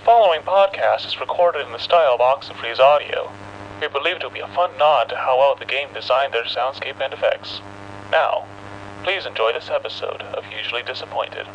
following podcast is recorded in the style of Oxenfree's audio. We believe it will be a fun nod to how well the game designed their soundscape and effects. Now, please enjoy this episode of Hugely Disappointed.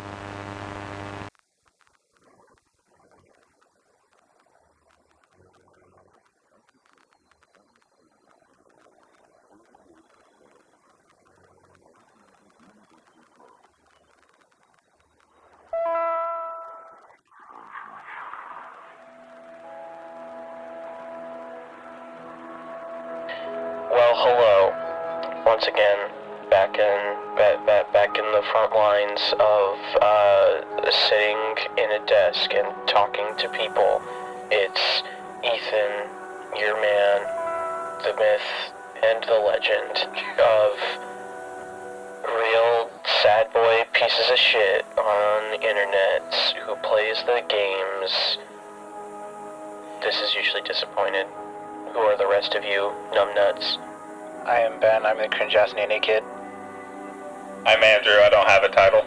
Well, hello. Once again, back in the front lines of sitting in a desk and talking to people. It's Ethan, your man, the myth, and the legend of real sad boy pieces of shit on the internet who plays the games. This is Usually Disappointed. Who are the rest of you, numbnuts? I am Ben, I'm the cringe-ass nene kid. I'm Andrew, I don't have a title.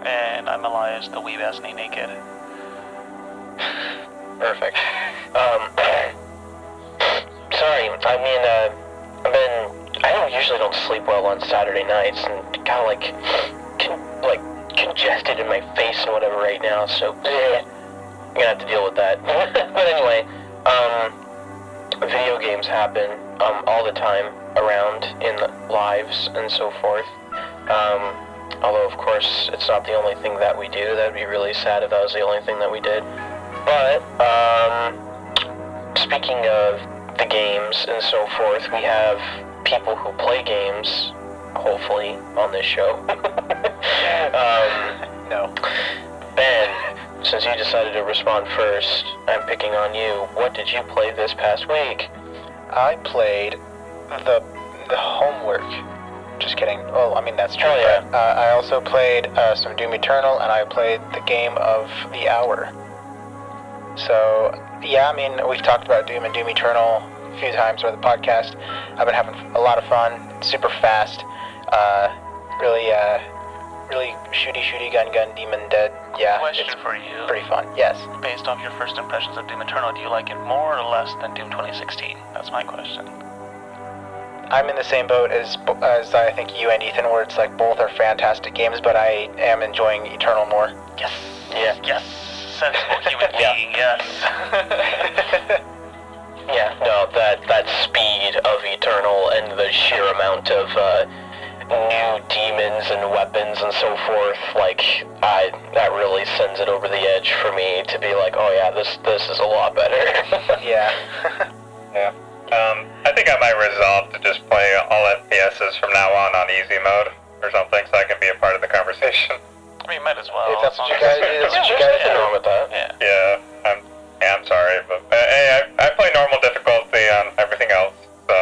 And I'm Elias, the weeb-ass nene kid. Perfect. Sorry, I usually don't sleep well on Saturday nights, and kinda congested in my face and whatever right now, so, I'm gonna have to deal with that. But anyway, video games happen all the time around in lives and so forth. Although of course it's not the only thing that we do. That'd be really sad if that was the only thing that we did. But speaking of the games and so forth, we have people who play games, hopefully, on this show. No. Ben, since you decided to respond first, I'm picking on you. What did you play this past week? I played the homework. Just kidding. Well, I mean, that's true. Oh, yeah. But, I also played some Doom Eternal, and I played the game of the hour. So, yeah, I mean, we've talked about Doom and Doom Eternal a few times over the podcast. I've been having a lot of fun. Super fast. Really shooty, gun, demon, dead. Yeah, Question it's for you. pretty fun. Yes. Based off your first impressions of Doom Eternal, do you like it more or less than Doom 2016? That's my question. I'm in the same boat as I think you and Ethan, where it's like both are fantastic games, but I am enjoying Eternal more. Yes. Yeah. Yes. Sensible human being, yes. Yeah, no, that speed of Eternal and the sheer amount of new demons and weapons and so forth, that really sends it over the edge for me to be like, oh yeah, this is a lot better. Yeah. Yeah. I think I might resolve to just play all FPSs from now on easy mode or something, so I can be a part of the conversation. I mean, might as well. If that's what you guys do, that's what you guys Nothing do. wrong with that. Yeah. I'm sorry, but hey, I play normal difficulty on everything else, so.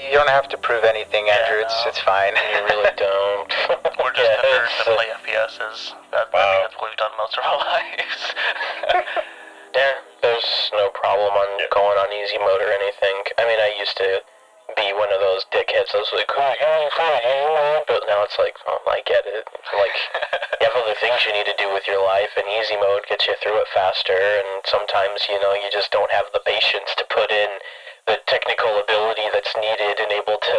You don't have to prove anything, Andrew. Yeah, no. It's fine. You really don't. We're just the nerds that play FPSs. I think that's what we've done most of our lives. Yeah, there's no problem on going on easy mode or anything. I mean, I used to be one of those dickheads that was like, but now it's like, oh, I get it. Like, you have other things you need to do with your life, and easy mode gets you through it faster, and sometimes, you just don't have the patience to put in the technical ability that's needed and able to,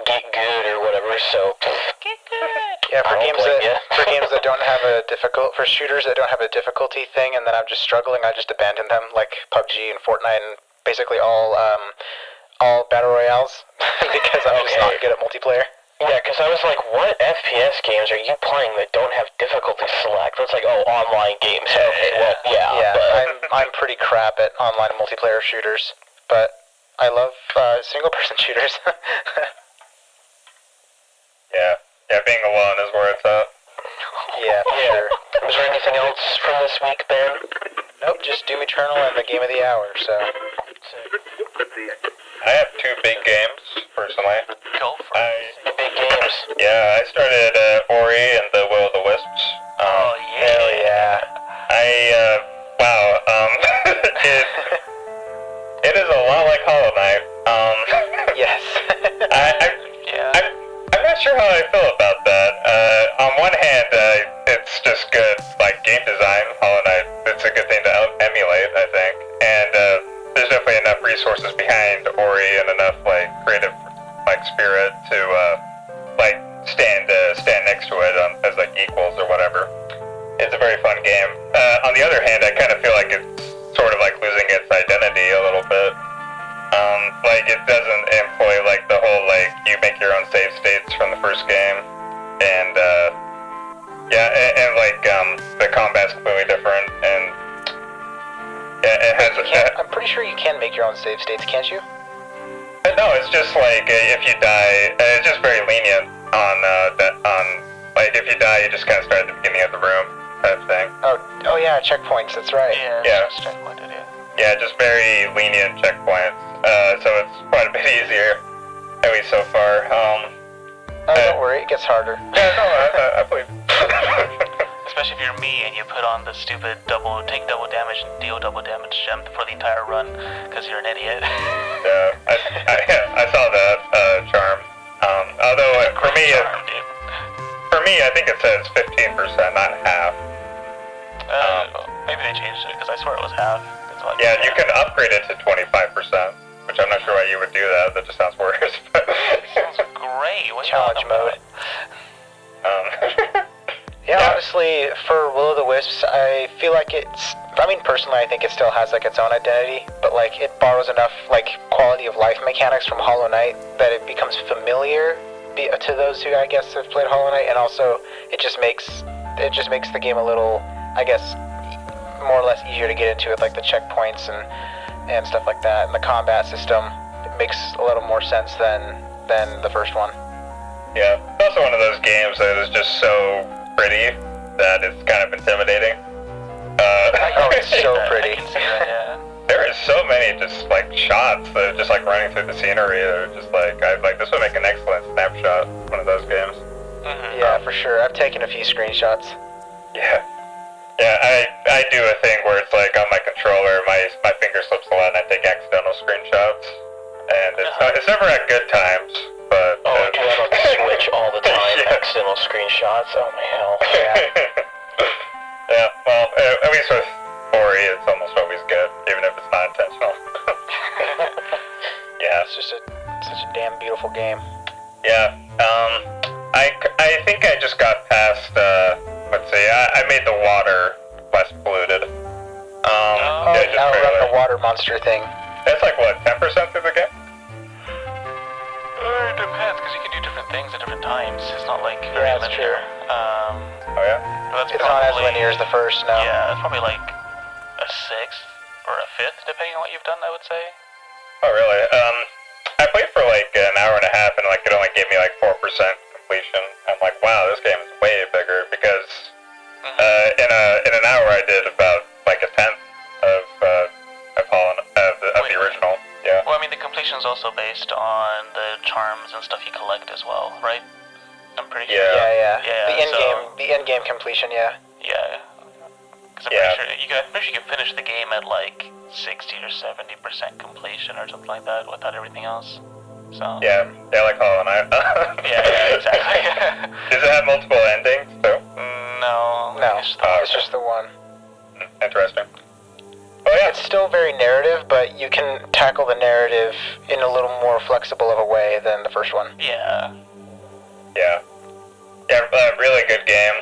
get good or whatever, so... Get good! Yeah, for I don't games blame ya. for games that don't have for shooters that don't have a difficulty thing, and then I'm just struggling, I just abandon them, like PUBG and Fortnite and basically all battle royales, because I'm just not good at multiplayer. Yeah, because I was like, what FPS games are you playing that don't have difficulty select? It's like, oh, online games. Okay, well, yeah. Yeah, But... I'm pretty crap at online multiplayer shooters, but I love single-person shooters. Yeah, being alone is where it's at. Yeah, sure. Was there anything else from this week, Ben? Nope, just Doom Eternal and the game of the hour, so... I have two big games, personally. Go for it. Big games. Yeah, I started Ori and the Will of the Wisps. Oh, yeah. Hell yeah. It is a lot like Hollow Knight. Yes. I'm not sure how I feel about that. On one hand, it's just good, like, game design, resources behind Ori and enough like creative like spirit to like stand next to it as like equals or whatever. It's a very fun game. On the other hand, I kind of feel like it's sort of like losing its identity a little bit. Like it doesn't employ like the whole like you make your own save states from the first game, and like the combat's completely different, and it has. I'm pretty sure you can make your own save states, can't you? No, it's just like if you die, it's just very lenient on like if you die, you just kind of start at the beginning of the room type thing. Oh yeah, checkpoints. That's right. Yeah, it's checkpointed, yeah. Yeah, just very lenient checkpoints. So it's quite a bit easier, at least so far. Don't worry, it gets harder. Yeah, no, I believe. Especially if you're me and you put on the stupid take double damage and deal double damage gem for the entire run, because you're an idiot. Yeah, I saw that charm. Although for me, I think it says 15%, not half. Maybe they changed it, because I swear it was half. Yeah, you can upgrade it to 25%, which I'm not sure why you would do that. That just sounds worse. Sounds great. What Challenge mode. Yeah, honestly, for Will-O-the-Wisps, I feel like personally, I think it still has, like, its own identity, but, like, it borrows enough, like, quality of life mechanics from Hollow Knight that it becomes familiar to those who, I guess, have played Hollow Knight, and also, it just makes the game a little, I guess, more or less easier to get into with, like, the checkpoints and stuff like that, and the combat system. It makes a little more sense than the first one. Yeah, it's also one of those games that is just so pretty that it's kind of intimidating. It's so pretty. I can see that, yeah. There are so many just like shots that are just like running through the scenery that are just like this would make an excellent snapshot. One of those games. Mm-hmm. Yeah, for sure. I've taken a few screenshots. Yeah, I do a thing where it's like on my controller, my finger slips a lot, and I take accidental screenshots, and it's never at good times. But I do that on Switch all the time. Yeah. Accidental screenshots. Oh my hell. Yeah, well, at least with Ori, it's almost always good, even if it's not intentional. Yeah. It's just such a damn beautiful game. Yeah. I think I just got past. Let's see. I made the water less polluted. Just outrun barely. the water monster thing. That's like what, 10% through the game? It depends, because you can do different things at different times. It's not like very Yeah, that's linear. Oh yeah. That's It's not as linear as the first, no. Yeah, it's probably like a sixth or a fifth, depending on what you've done, I would say. Oh really? I played for like an hour and a half, and like it only gave me like 4% completion. I'm like, wow, this game is way bigger because in an hour I did about like a tenth of the original. Yeah. Well, I mean, the completion is also based on the charms and stuff you collect as well, right? I'm pretty sure. Yeah. Yeah, The in-game completion, yeah. Yeah. Because I'm Yeah. pretty sure you can finish the game at like 60 or 70% completion or something like that without everything else. So. Yeah, like Hollow Knight. Yeah, exactly. Does it have multiple endings too? No. It's just the one. Interesting. Oh yeah. It's still very narrative, but you can tackle the narrative in a little more flexible of a way than the first one. Yeah. Yeah, really good game.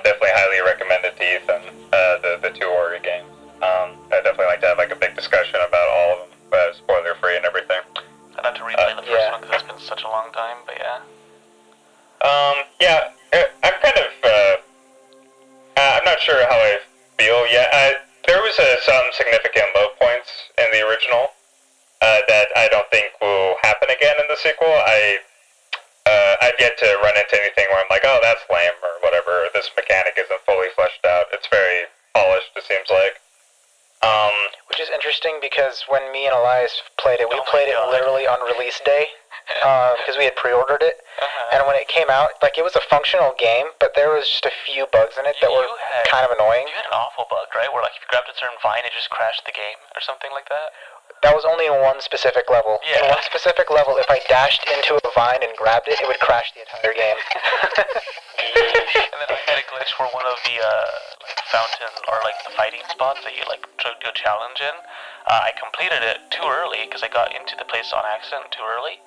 Definitely highly recommended to Ethan. The two Ori games. I'd definitely like to have like a big discussion about all of them, spoiler free and everything. I'd have to replay the first one because it's been such a long time, but yeah. I'm kind of. I'm not sure how I feel yet. There was some significant low points in the original that I don't think will happen again in the sequel. I've yet to run into anything where I'm like, oh, that's lame, or whatever, or this mechanic isn't fully fleshed out. It's very polished, it seems like. Which is interesting because when me and Elias played it, we Oh my played it God. literally on release day because we had pre-ordered it. Uh-huh. And when it came out, like, it was a functional game, but there was just a few bugs in it that were kind of annoying. You had an awful bug, right? Where like if you grabbed a certain vine, it just crashed the game or something like that. That was only in one specific level. Yeah. In one specific level, if I dashed into a vine and grabbed it, it would crash the entire game. And then I had to glitch for one of the like fountain or like the fighting spots that you like do a challenge in. I completed it too early because I got into the place on accident too early,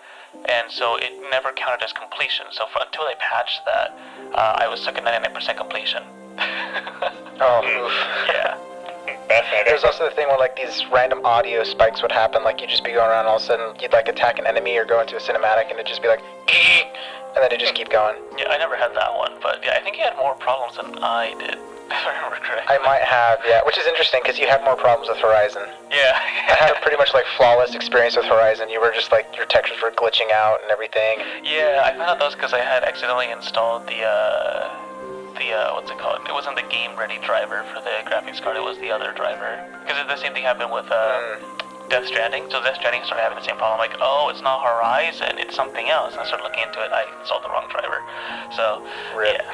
and so it never counted as completion. So until they patched that, I was stuck at 99% completion. Oh, oof. Yeah. Fascinating. There's also the thing where like these random audio spikes would happen, like you'd just be going around, all of a sudden you'd like attack an enemy or go into a cinematic and it'd just be like, and then it'd just keep going. Yeah, I never had that one, but yeah, I think you had more problems than I did, if I remember correctly. I might have, yeah, which is interesting because you had more problems with Horizon. Yeah. I had a pretty much like flawless experience with Horizon. You were just like, your textures were glitching out and everything. Yeah, I found out that was because I had accidentally installed the what's it called? It wasn't the game-ready driver for the graphics card, it was the other driver. Because the same thing happened with Death Stranding. So Death Stranding started having the same problem. I'm like, oh, it's not Horizon, it's something else. And I started looking into it, I installed the wrong driver. So, Rip. yeah.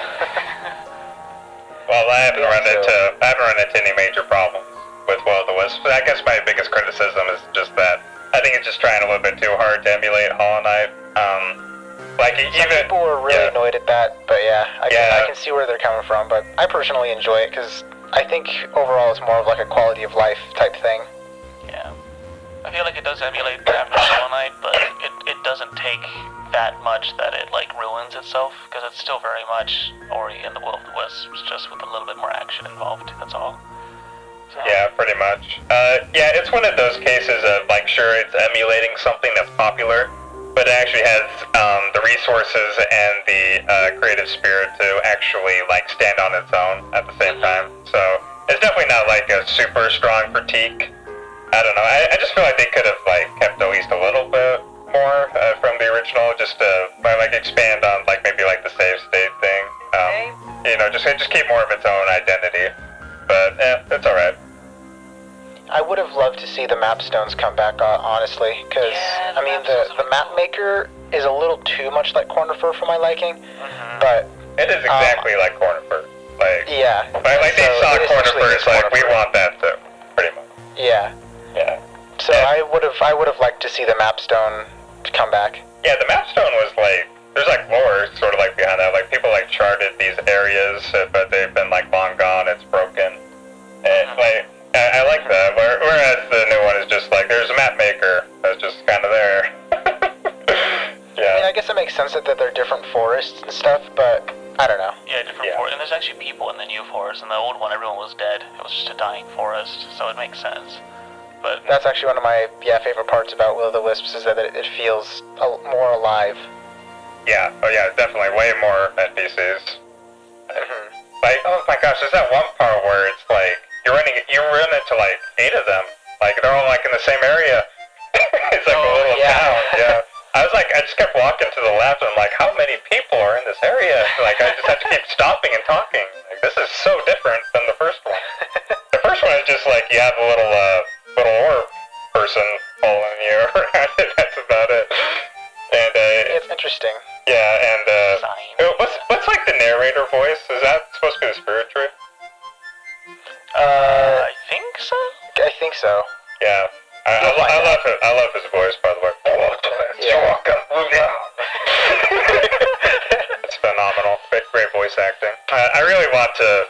Well, I haven't run into any major problems with Will of the Wisps. I guess my biggest criticism is just that I think it's just trying a little bit too hard to emulate Hollow Knight. Some people were really annoyed at that, but I can see where they're coming from. But I personally enjoy it because I think overall it's more of like a quality of life type thing. Yeah. I feel like it does emulate after Hollow Knight, but it doesn't take that much that it like ruins itself, because it's still very much Ori and the Will of the Wisps, just with a little bit more action involved, that's all. So. Yeah, pretty much. Yeah, it's one of those cases of like, sure, it's emulating something that's popular, but it actually has the resources and the creative spirit to actually like stand on its own at the same time. So it's definitely not like a super strong critique. I don't know. I just feel like they could have like kept at least a little bit more from the original, just to like expand on like maybe like the save state thing. You know, just keep more of its own identity. But it's all right. I would have loved to see the map stones come back, honestly, because I mean the map maker is a little too much like Corner Fur for my liking, but it is exactly like Corner Fur. Like like they saw Corner Fur, it's like we want that too, pretty much. Yeah. So I would have liked to see the map stone come back. Yeah, the map stone was like, there's like lore sort of like behind that. Like people like charted these areas, but they've been like long gone. It's broken, and like. I like that, whereas the new one is just like, there's a map maker that's just kind of there. I mean, I guess it makes sense that they're different forests and stuff, but I don't know. Yeah, different forests, and there's actually people in the new forest. In the old one, everyone was dead. It was just a dying forest, so it makes sense. But that's actually one of my favorite parts about Will of the Wisps, is that it feels more alive. Yeah, oh yeah, definitely, way more NPCs. Like, oh my gosh, there's that one part where it's like, you run into like 8 of them. Like they're all like in the same area. It's like a little town. Yeah. I just kept walking to the left, and I'm like, how many people are in this area? Like I just had to keep stopping and talking. Like this is so different than the first one. The first one is just like you have a little orb person following you around. That's about it. And it's interesting. Yeah, and what's like the narrator voice? Is that supposed to be the spirit tree? I think so. I think so. Yeah, I love it. I love his voice, by the way. It's phenomenal. Great voice acting. I really want to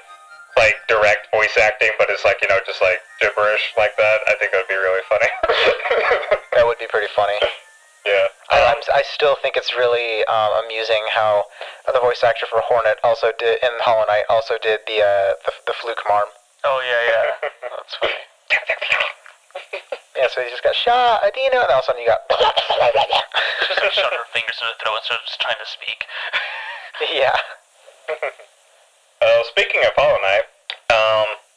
like direct voice acting, but it's like, you know, just like gibberish like that. I think that would be really funny. That would be pretty funny. Yeah. I still think it's really amusing how the voice actor for Hornet also did in Hollow Knight also did the fluke marm. Oh yeah, that's funny. Yeah, so he just got shot, Adina, and all of a sudden you got. She just shut her fingers in her throat instead of just trying to speak. Yeah. Speaking of Hollow Knight,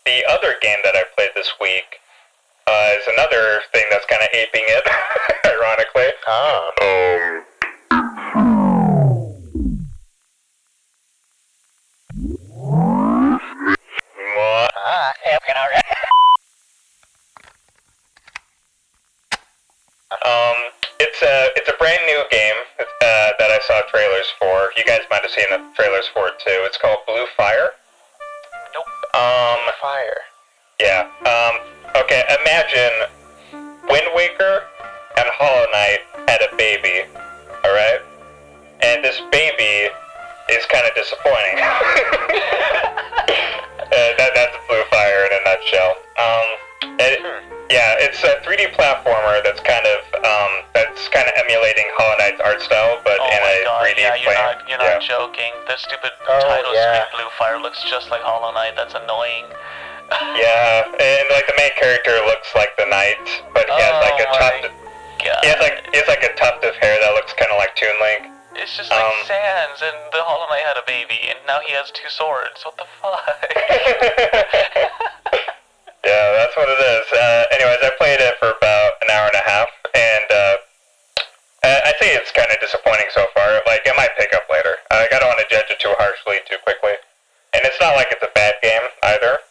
the other game that I played this week is another thing that's kind of aping it, ironically. It's a brand new game that I saw trailers for. You guys might have seen the trailers for it too. It's called Blue Fire. Nope. Fire. Yeah. Okay, imagine Wind Waker and Hollow Knight had a baby, alright? And this baby is kind of disappointing. 2D platformer that's kind of emulating Hollow Knight's art style, but Oh in my a god, 3D yeah, plane. you're not joking. The stupid Oh, title yeah. screen Blue Fire looks just like Hollow Knight. That's annoying. Yeah, and like the main character looks like the knight, but he has like a tuft. God. He has like a tuft of hair that looks kind of like Toon Link. It's just like Sans, and the Hollow Knight had a baby, and now he has 2 swords. What the fuck? Yeah, that's what it is. Anyways, I played it for about an hour and a half, and I'd say it's kind of disappointing so far. Like, it might pick up later. I don't want to judge it too harshly too quickly. And it's not like it's a bad game either,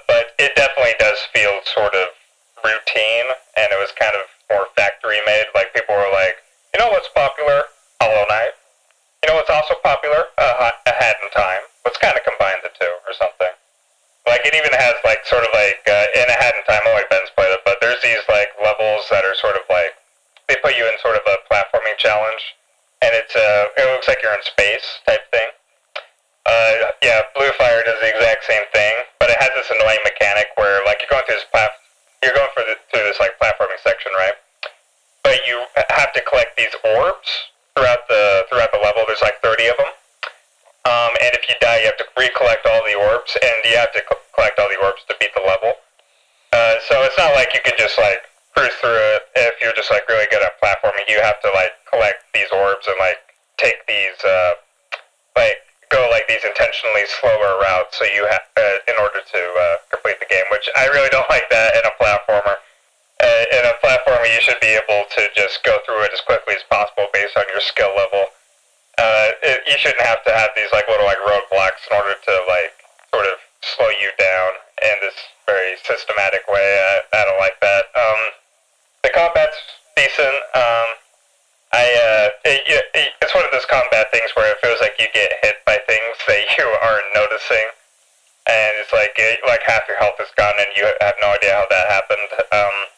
but it definitely does feel sort of routine, and it was kind of more factory made. Like, people were like, you know what's popular? Hollow Knight. You know what's also popular? A Hat in Time. Let's kind of combine the two or something. Like, it even has, like, sort of like, in A Hat in Time, oh, like Ben's played it, but there's these, like, levels that are sort of like, they put you in sort of a platforming challenge, and it looks like you're in space type thing. Yeah, Blue Fire does the exact same thing, but it has this annoying mechanic where, like, you're going through this like, platforming section, right? But you have to collect these orbs throughout the level. There's, like, 30 of them. And if you die, you have to recollect all the orbs, and you have to collect all the orbs to beat the level. So it's not like you can just, like, cruise through it. If you're just, like, really good at platforming, you have to, like, collect these orbs and, like, take these, go, like, these intentionally slower routes so you have, in order to complete the game, which I really don't like that in a platformer. In a platformer, you should be able to just go through it as quickly as possible based on your skill level. You shouldn't have to have these like little like roadblocks in order to like sort of slow you down in this very systematic way. I don't like that. The combat's decent. It's one of those combat things where it feels like you get hit by things that you aren't noticing, and it's like half your health is gone and you have no idea how that happened.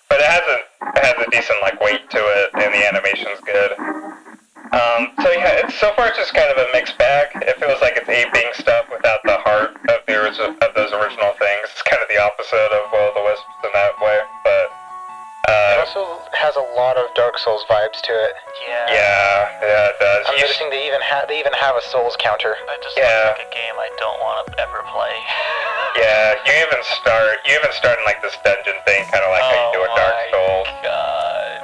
But it has a decent like weight to it, and the animation's good. So yeah, so far it's just kind of a mixed bag. It feels like it's aping stuff without the heart of those original things. It's kind of the opposite of Will o' the Wisps in that way, but It also has a lot of Dark Souls vibes to it. yeah, it does. I'm noticing they even have a Souls counter. That just looks like a game I don't want to ever play. Yeah, you even start in like this dungeon thing, kind of like how you do a Dark Souls. Oh my god.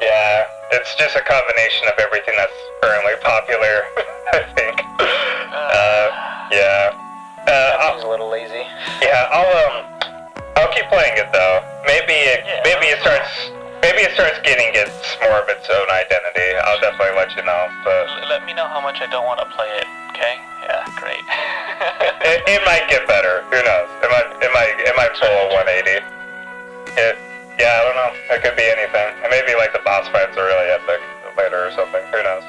Yeah, it's just a combination of everything that's currently popular, I think. Yeah. That seems a little lazy. Yeah, I'll keep playing it though. Maybe it starts getting more of its own identity. I'll definitely let you know. But Let me know how much I don't want to play it, okay? Yeah, great. it might get better. Who knows? It might pull a 180. Yeah, I don't know. It could be anything. And maybe like the boss fights are really epic later or something. Who knows?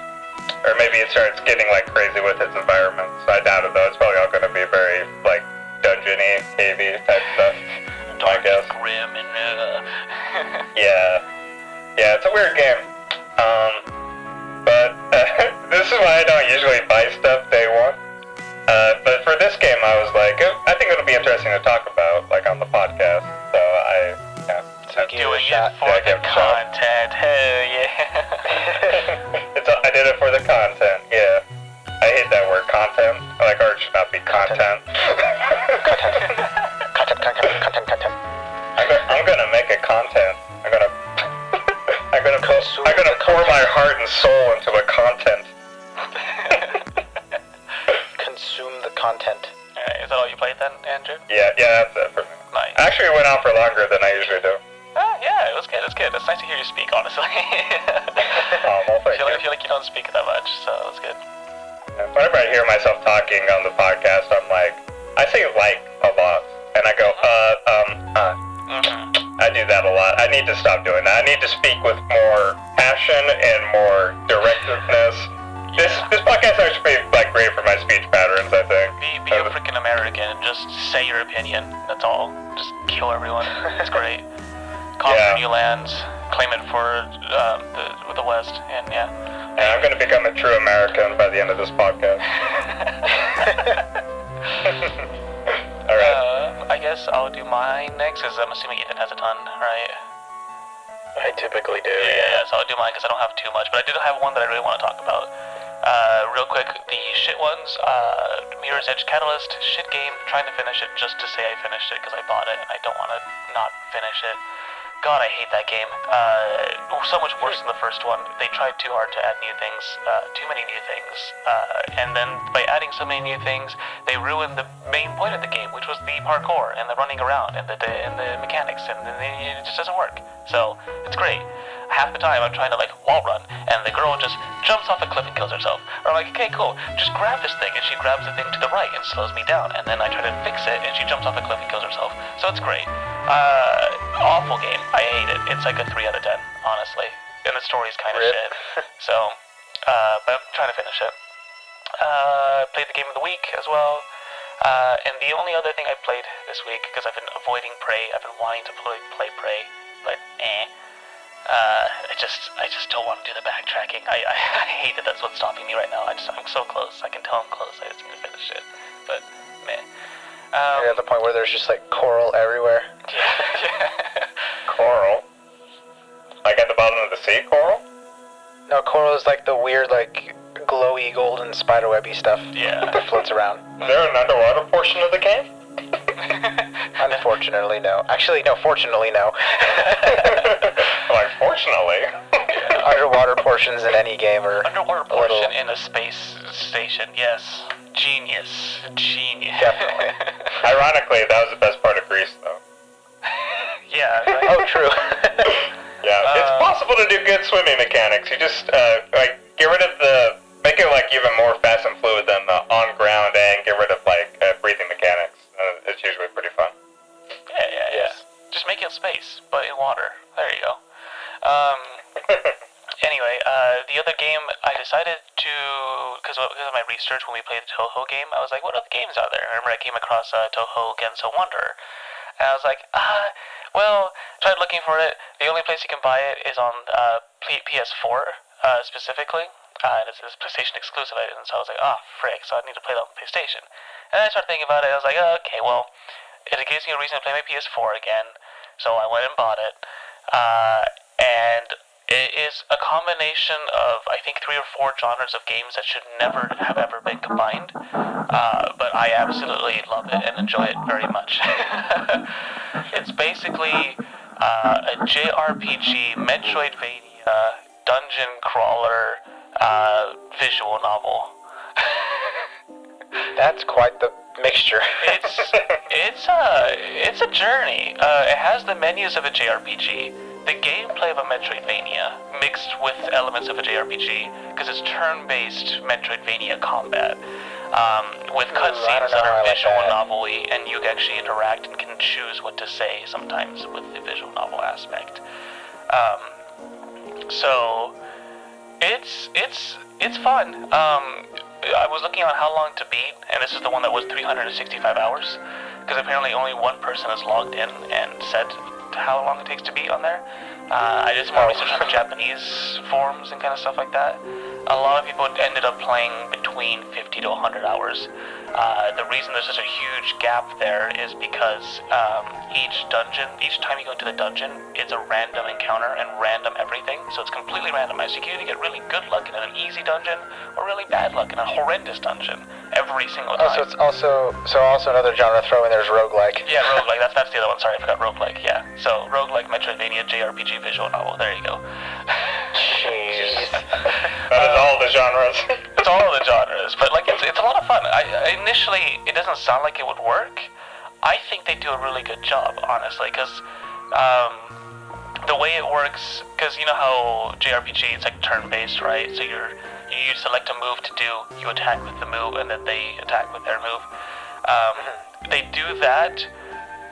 Or maybe it starts getting like crazy with its environments. I doubt it though. It's probably all going to be very like dungeony, cavey type stuff. Dark, I guess. grim, and Yeah, it's a weird game. But this is why I don't usually buy stuff day one. But for this game, I was like, I think it'll be interesting to talk about, like on the podcast. So doing it for the content. Hell yeah. I did it for the content. Yeah, I hate that word, content. Like art should not be content. Content. I'm gonna make a content. I'm gonna pour my heart and soul into a content. Consume the content. Alright, is that all you played then, Andrew? Yeah, that's it for me. Nice. Actually, it went on for longer than I usually do. Yeah, it was good. It's good. It's nice to hear you speak, honestly. Well, thank you. I feel like you don't speak that much, so it's good. Whenever I hear myself talking on the podcast, I'm like, I say like a lot, and I go, I do that a lot. I need to stop doing that. I need to speak with more passion and more directness. This podcast actually be like great for my speech patterns, I think. Be a freaking American and just say your opinion. That's all. Just kill everyone. It's great. Conquer new lands, claim it for the West, and yeah. Yeah, I'm gonna become a true American by the end of this podcast. Alright. I guess I'll do mine next, because I'm assuming Ethan has a ton, right? I typically do, Yeah, so I'll do mine because I don't have too much, but I did have one that I really want to talk about. Real quick, the shit ones, Mirror's Edge Catalyst, shit game, trying to finish it just to say I finished it because I bought it and I don't want to not finish it. God, I hate that game. So much worse than the first one. They tried too hard to add new things, too many new things, and then by adding so many new things, they ruined the main point of the game, which was the parkour and the running around and the mechanics, and it just doesn't work. So it's great. Half the time I'm trying to like wall run, and the girl just jumps off a cliff and kills herself. Or I'm like, okay, cool, just grab this thing, and she grabs the thing to the right and slows me down, and then I try to fix it, and she jumps off a cliff and kills herself. So it's great. Awful game. I hate it. It's like a 3 out of 10, honestly. And the story's kind of shit. So, but I'm trying to finish it. Played the game of the week as well. And the only other thing I played this week, because I've been avoiding Prey, I've been wanting to play Prey, but I just don't want to do the backtracking. I hate that that's what's stopping me right now. I'm so close. I can tell I'm close. I just need to finish it. But, meh. You're at the point where there's just like coral everywhere. Yeah. Coral? Like at the bottom of the sea, coral? No, coral is like the weird, like, glowy golden spiderwebby stuff Yeah. that floats around. Is there an underwater portion of the game? Unfortunately, no. Actually, no, fortunately, no. Like, fortunately. Underwater portions in any game are Underwater a little... portion in a space station, yes. Genius. Definitely. Ironically, that was the best part of Greece, though. Yeah, right? Oh, true. Yeah, it's possible to do good swimming mechanics. You just, get rid of make it, like, even more fast and fluid than the on-ground and get rid of, like, breathing mechanics. It's usually pretty fun. Yeah. Just make it space, but in water. There you go. Anyway, the other game I decided to, because of my research when we played the Toho game, I was like, what other games are there? I remember I came across Toho Genso Wanderer, and I was like, tried looking for it. The only place you can buy it is on PS4 specifically, and it's a PlayStation exclusive, and so I was like, frick, so I need to play that on PlayStation. And I started thinking about it, I was like, okay, well, it gives me a reason to play my PS4 again, so I went and bought it, and it is a combination of, I think, 3 or 4 genres of games that should never have ever been combined, but I absolutely love it and enjoy it very much. It's basically a JRPG, Metroidvania, dungeon crawler, visual novel. That's quite the mixture. It's a journey. It has the menus of a JRPG, the gameplay of a Metroidvania mixed with elements of a JRPG, because it's turn-based Metroidvania combat, with cutscenes that are visual novel-y, and you actually interact and can choose what to say sometimes with the visual novel aspect. So it's fun. I was looking on how long to beat, and this is the one that was 365 hours, because apparently only one person has logged in and said how long it takes to beat on there. I did some more research on the Japanese forums and kind of stuff like that. A lot of people ended up playing between 50 to 100 hours. The reason there's such a huge gap there is because each time you go into the dungeon, it's a random encounter and random everything. So it's completely randomized. You can either get really good luck in an easy dungeon or really bad luck in a horrendous dungeon every single time. So it's also another genre throw in there's roguelike. Yeah, roguelike. That's the other one. Sorry, I forgot roguelike. Yeah. So roguelike, Metroidvania, JRPG, visual novel. There you go. Jeez. That is all the genres. It's all of the genres, but like it's a lot of fun. Initially, it doesn't sound like it would work. I think they do a really good job, honestly, because the way it works, because you know how JRPG, it's like turn-based, right? So you select a move to do, you attack with the move, and then they attack with their move. They do that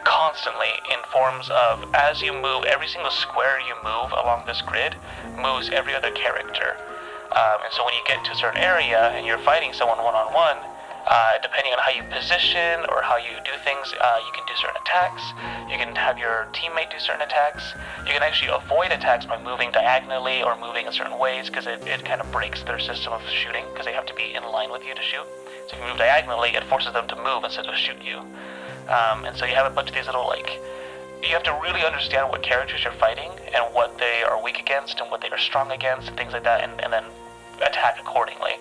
constantly in forms of, as you move, every single square you move along this grid moves every other character. And so when you get to a certain area and you're fighting someone one-on-one, depending on how you position or how you do things, you can do certain attacks. You can have your teammate do certain attacks. You can actually avoid attacks by moving diagonally or moving in certain ways, because it kind of breaks their system of shooting, because they have to be in line with you to shoot. So if you move diagonally, it forces them to move instead of shoot you. And so you have a bunch of these little, like, you have to really understand what characters you're fighting and what they are weak against and what they are strong against and things like that, and then attack accordingly.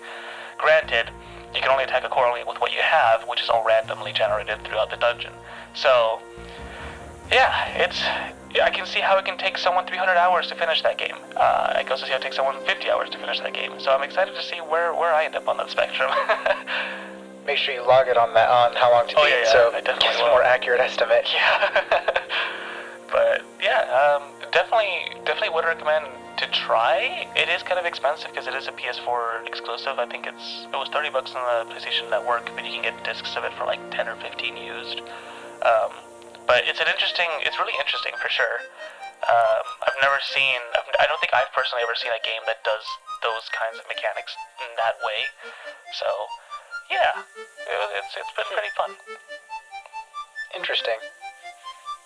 Granted, you can only attack accordingly with what you have, which is all randomly generated throughout the dungeon. So, yeah, I can see how it can take someone 300 hours to finish that game. I can also see how it takes someone 50 hours to finish that game. So I'm excited to see where I end up on that spectrum. Make sure you log it on how long to beat, so it gives a more accurate estimate. Yeah. But yeah, definitely would recommend to try. It is kind of expensive because it is a PS4 exclusive. I think it was $30 on the PlayStation Network, but you can get discs of it for like 10 or 15 used. But it's really interesting for sure. I don't think I've personally ever seen a game that does those kinds of mechanics in that way. So, yeah, it's been pretty fun. Interesting.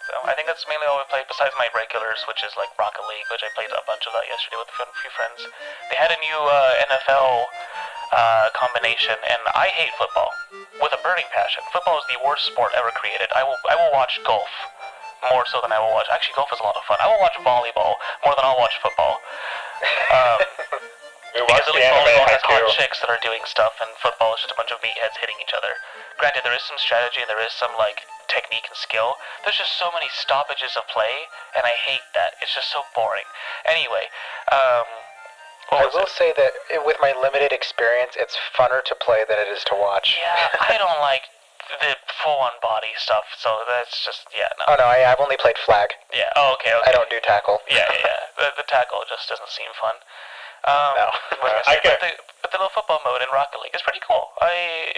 So I think that's mainly all we played besides my regulars, which is like Rocket League, which I played a bunch of that yesterday with a few friends. They had a new NFL combination, and I hate football with a burning passion. Football is the worst sport ever created. I will watch golf more so than I will watch. Actually, golf is a lot of fun. I will watch volleyball more than I'll watch football. Because at least volleyball has hot chicks that are doing stuff, and football is just a bunch of meatheads hitting each other. Granted, there is some strategy, there is some like technique and skill. There's just so many stoppages of play, and I hate that. It's just so boring. Anyway, I will say that with my limited experience, it's funner to play than it is to watch. Yeah, I don't like the full-on body stuff, so that's just, yeah, no. Oh no, I've only played flag. Yeah, oh, okay. I don't do tackle. Yeah. The tackle just doesn't seem fun. No. But the little football mode in Rocket League is pretty cool. I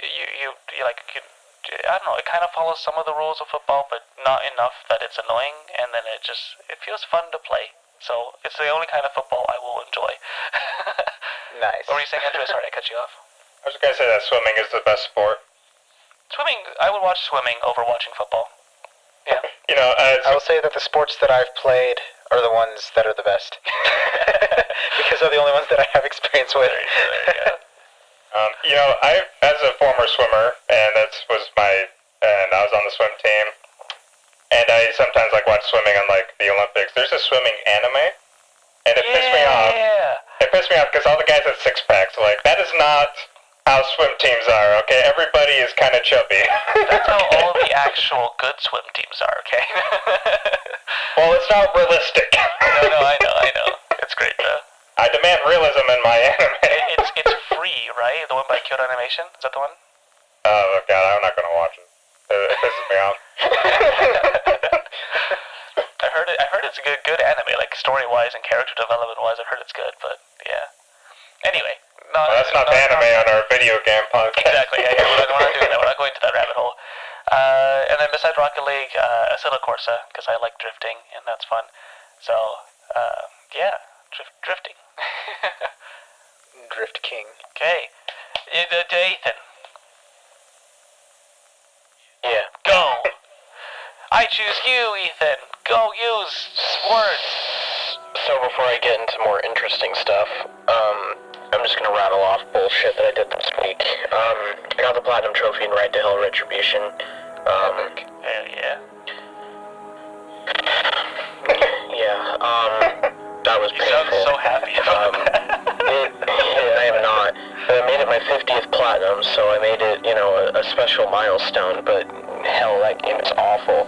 don't know, it kind of follows some of the rules of football, but not enough that it's annoying, and then it feels fun to play. So it's the only kind of football I will enjoy. Nice. What were you saying, Andrew? Sorry, I cut you off. I was going to say that swimming is the best sport. Swimming, I would watch swimming over watching football. Yeah. You know, I will say that the sports that I've played are the ones that are the best. Because they're the only ones that I have experience with. There you go. You know, as a former swimmer, and I was on the swim team, and I sometimes like watch swimming on like the Olympics. There's a swimming anime, and it pissed me off. Yeah. It pissed me off because all the guys had six packs. Like, that is not how swim teams are. Okay, everybody is kind of chubby. That's how all the actual good swim teams are. Okay. Well, it's not realistic. No, I know. It's great though. I demand realism in my anime. It's free, right? The one by Kyoto Animation? Is that the one? Oh god, I'm not gonna watch it. It pisses me off. I heard it's a good anime, like story-wise and character development-wise. I've heard it's good, but yeah. Anyway, that's not the anime on our video game podcast. Exactly. Yeah, we're not doing that. We're not going to that rabbit hole. And then besides Rocket League, Assetto Corsa, because I like drifting and that's fun. So yeah, drifting. Drift King. Okay, Ethan. Yeah. Go. I choose you, Ethan. Go use words. So before I get into more interesting stuff, I'm just gonna rattle off bullshit that I did this week. I got the Platinum Trophy in Ride to Hell Retribution. Hell yeah. Yeah, that was You sound painful. so happy about that. I am not. But I made it my 50th Platinum, so I made it, a special milestone, but hell, that game is awful.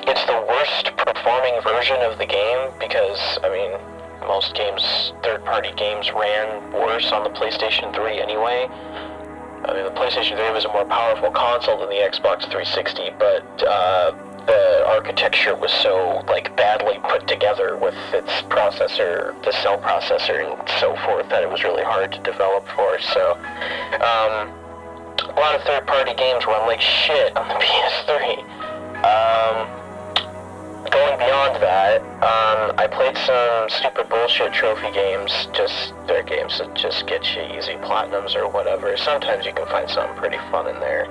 It's the worst performing version of the game because, most games, third-party games ran worse on the PlayStation 3 anyway. The PlayStation 3 was a more powerful console than the Xbox 360, but the architecture was so, badly put together with its processor, the cell processor and so forth, that it was really hard to develop for. So, a lot of third-party games run like shit on the PS3. Going beyond that, I played some stupid bullshit trophy games, they're games that just get you easy platinums or whatever. Sometimes you can find something pretty fun in there.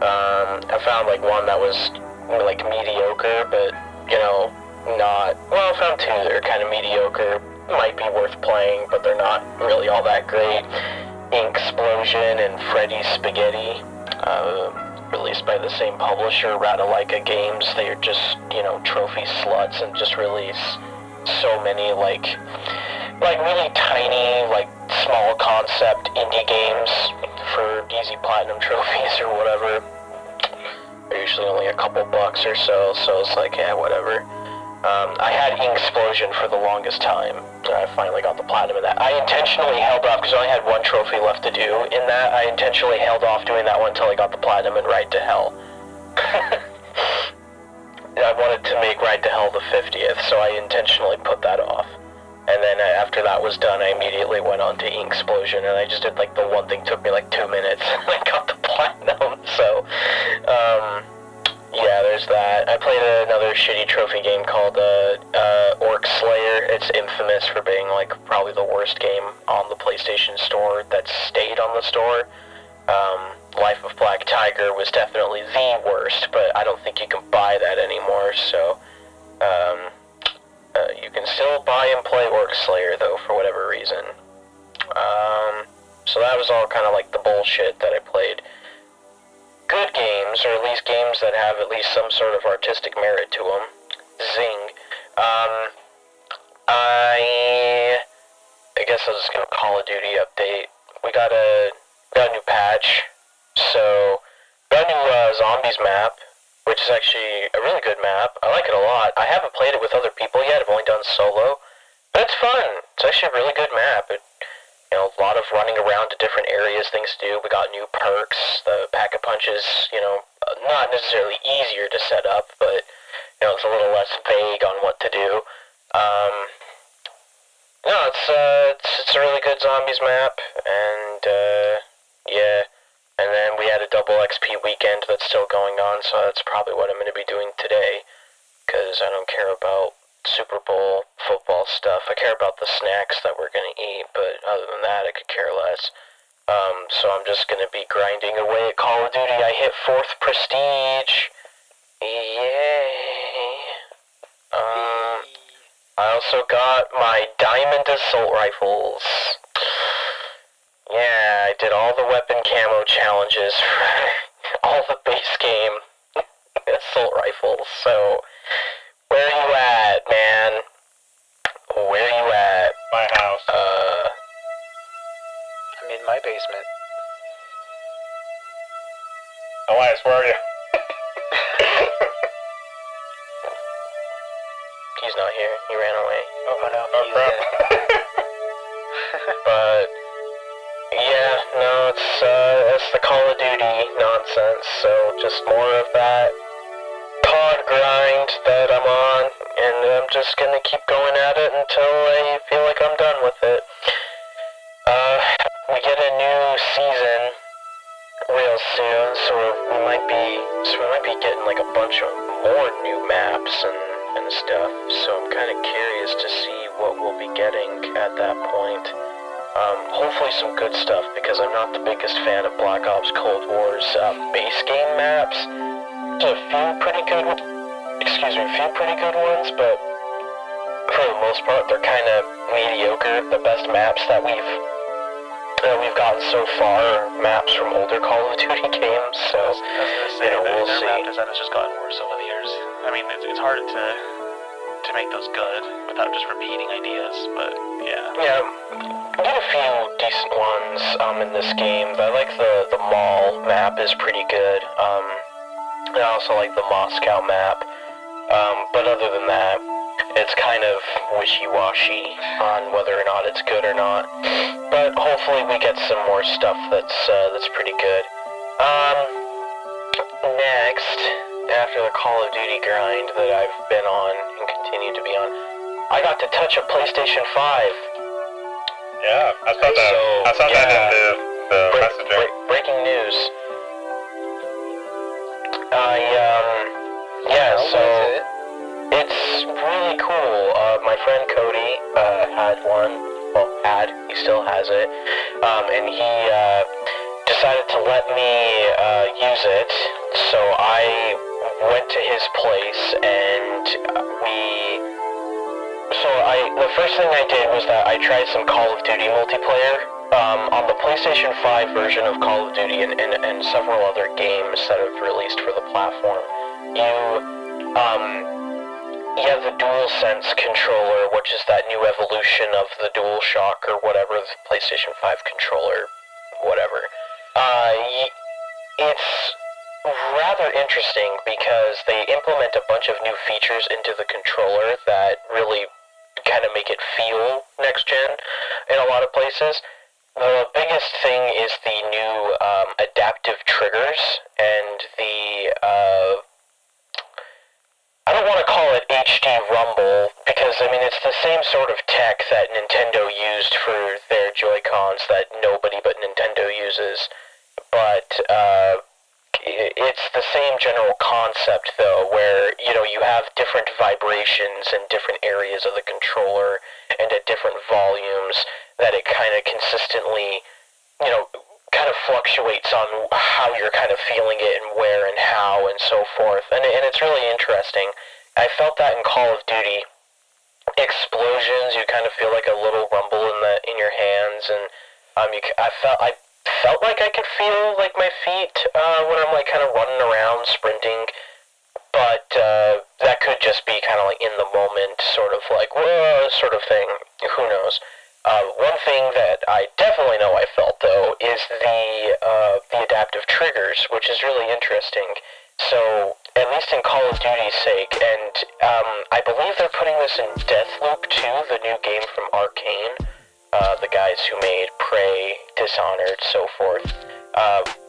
I found one that was mediocre, but I found two that are kind of mediocre, might be worth playing, but they're not really all that great. Inksplosion and Freddy's Spaghetti. released by the same publisher, Ratalaika Games. They are just, trophy sluts and just release so many, like really tiny, small concept indie games for easy platinum trophies or whatever. They're usually only a couple bucks or so it's like, yeah, whatever. I had Inksplosion for the longest time. I finally got the platinum in that. I intentionally held off, because I only had one trophy left to do in that. I intentionally held off doing that one until I got the platinum in Ride to Hell. I wanted to make Ride to Hell the 50th, so I intentionally put that off. And then after that was done, I immediately went on to Inksplosion, and I just did the one thing, took me 2 minutes, and I got the platinum, so, yeah, there's that. I played another shitty trophy game called Orc Slayer. It's infamous for being probably the worst game on the PlayStation Store that stayed on the store. Life of Black Tiger was definitely the worst, but I don't think you can buy that anymore, so you can still buy and play Orc Slayer though, for whatever reason. So that was all kind of the bullshit that I played. Good games, or at least games that have at least some sort of artistic merit to them. Zing. I guess I'll just give a Call of Duty update. We got a new patch, so got a new Zombies map, which is actually a really good map. I like it a lot. I haven't played it with other people yet. I've only done solo, but it's fun. It's actually a really good map. A lot of running around to different areas, things to do. We got new perks. The Pack-a-Punches, not necessarily easier to set up, but, it's a little less vague on what to do. No, it's a really good Zombies map, and, yeah. And then we had a double XP weekend that's still going on, so that's probably what I'm going to be doing today, because I don't care about Super Bowl football stuff. I care about the snacks that we're gonna eat, but other than that, I could care less. So I'm just gonna be grinding away at Call of Duty. I hit 4th Prestige. Yay. I also got my Diamond Assault Rifles. Yeah, I did all the weapon camo challenges for all the base game assault rifles, so where are you at, man? Where are you at? My house. I'm in my basement. Elias, where are you? He's not here. He ran away. Oh no, Oh, he's crap. dead. But yeah, no, it's the Call of Duty nonsense. So just more of that COD grind that I'm on, and I'm just gonna keep going at it until I feel like I'm done with it. We get a new season real soon, so we might be getting a bunch of more new maps and stuff. So I'm kind of curious to see what we'll be getting at that point. Hopefully some good stuff, because I'm not the biggest fan of Black Ops Cold War's base game maps. There's a few pretty good ones, but for the most part, they're kind of mediocre. The best maps that we've gotten so far are maps from older Call of Duty games. So I was gonna say, we'll their see. map design has just gotten worse over the years. I mean, it's hard to make those good without just repeating ideas, but yeah. Yeah, we get a few decent ones in this game. I like the mall map is pretty good. I also like the Moscow map. But other than that, it's kind of wishy-washy on whether or not it's good or not. But hopefully we get some more stuff that's pretty good. Next, after the Call of Duty grind that I've been on and continue to be on, I got to touch a PlayStation 5. Yeah, I saw that in the messaging. Breaking news. It's really cool. My friend Cody had one. Well, he still has it. And he decided to let me use it. So I went to his place and the first thing I did was that I tried some Call of Duty multiplayer on the PlayStation 5 version of Call of Duty and several other games that have released for the platform, you have the DualSense controller, which is that new evolution of the DualShock or whatever, the PlayStation 5 controller, whatever. It's rather interesting because they implement a bunch of new features into the controller that really kind of make it feel next-gen in a lot of places. The biggest thing is the new adaptive triggers and the I don't want to call it HD Rumble because, I mean, it's the same sort of tech that Nintendo used for their Joy-Cons that nobody but Nintendo uses, but it's the same general concept, though, where, you know, you have different vibrations in different areas of the controller and at different volumes that it kind of consistently, you know, kind of fluctuates on how you're kind of feeling it and where and how and so forth, and it's really interesting. I felt that in Call of Duty. Explosions, you kind of feel like a little rumble in your hands, and I felt like I could feel like my feet when I'm like kind of running around sprinting, but that could just be kind of like in the moment, sort of like whoa sort of thing. Who knows? One thing that I definitely know I felt, though, is the adaptive triggers, which is really interesting. So, at least in Call of Duty's sake, and I believe they're putting this in Deathloop 2, the new game from Arcane, the guys who made Prey, Dishonored, so forth.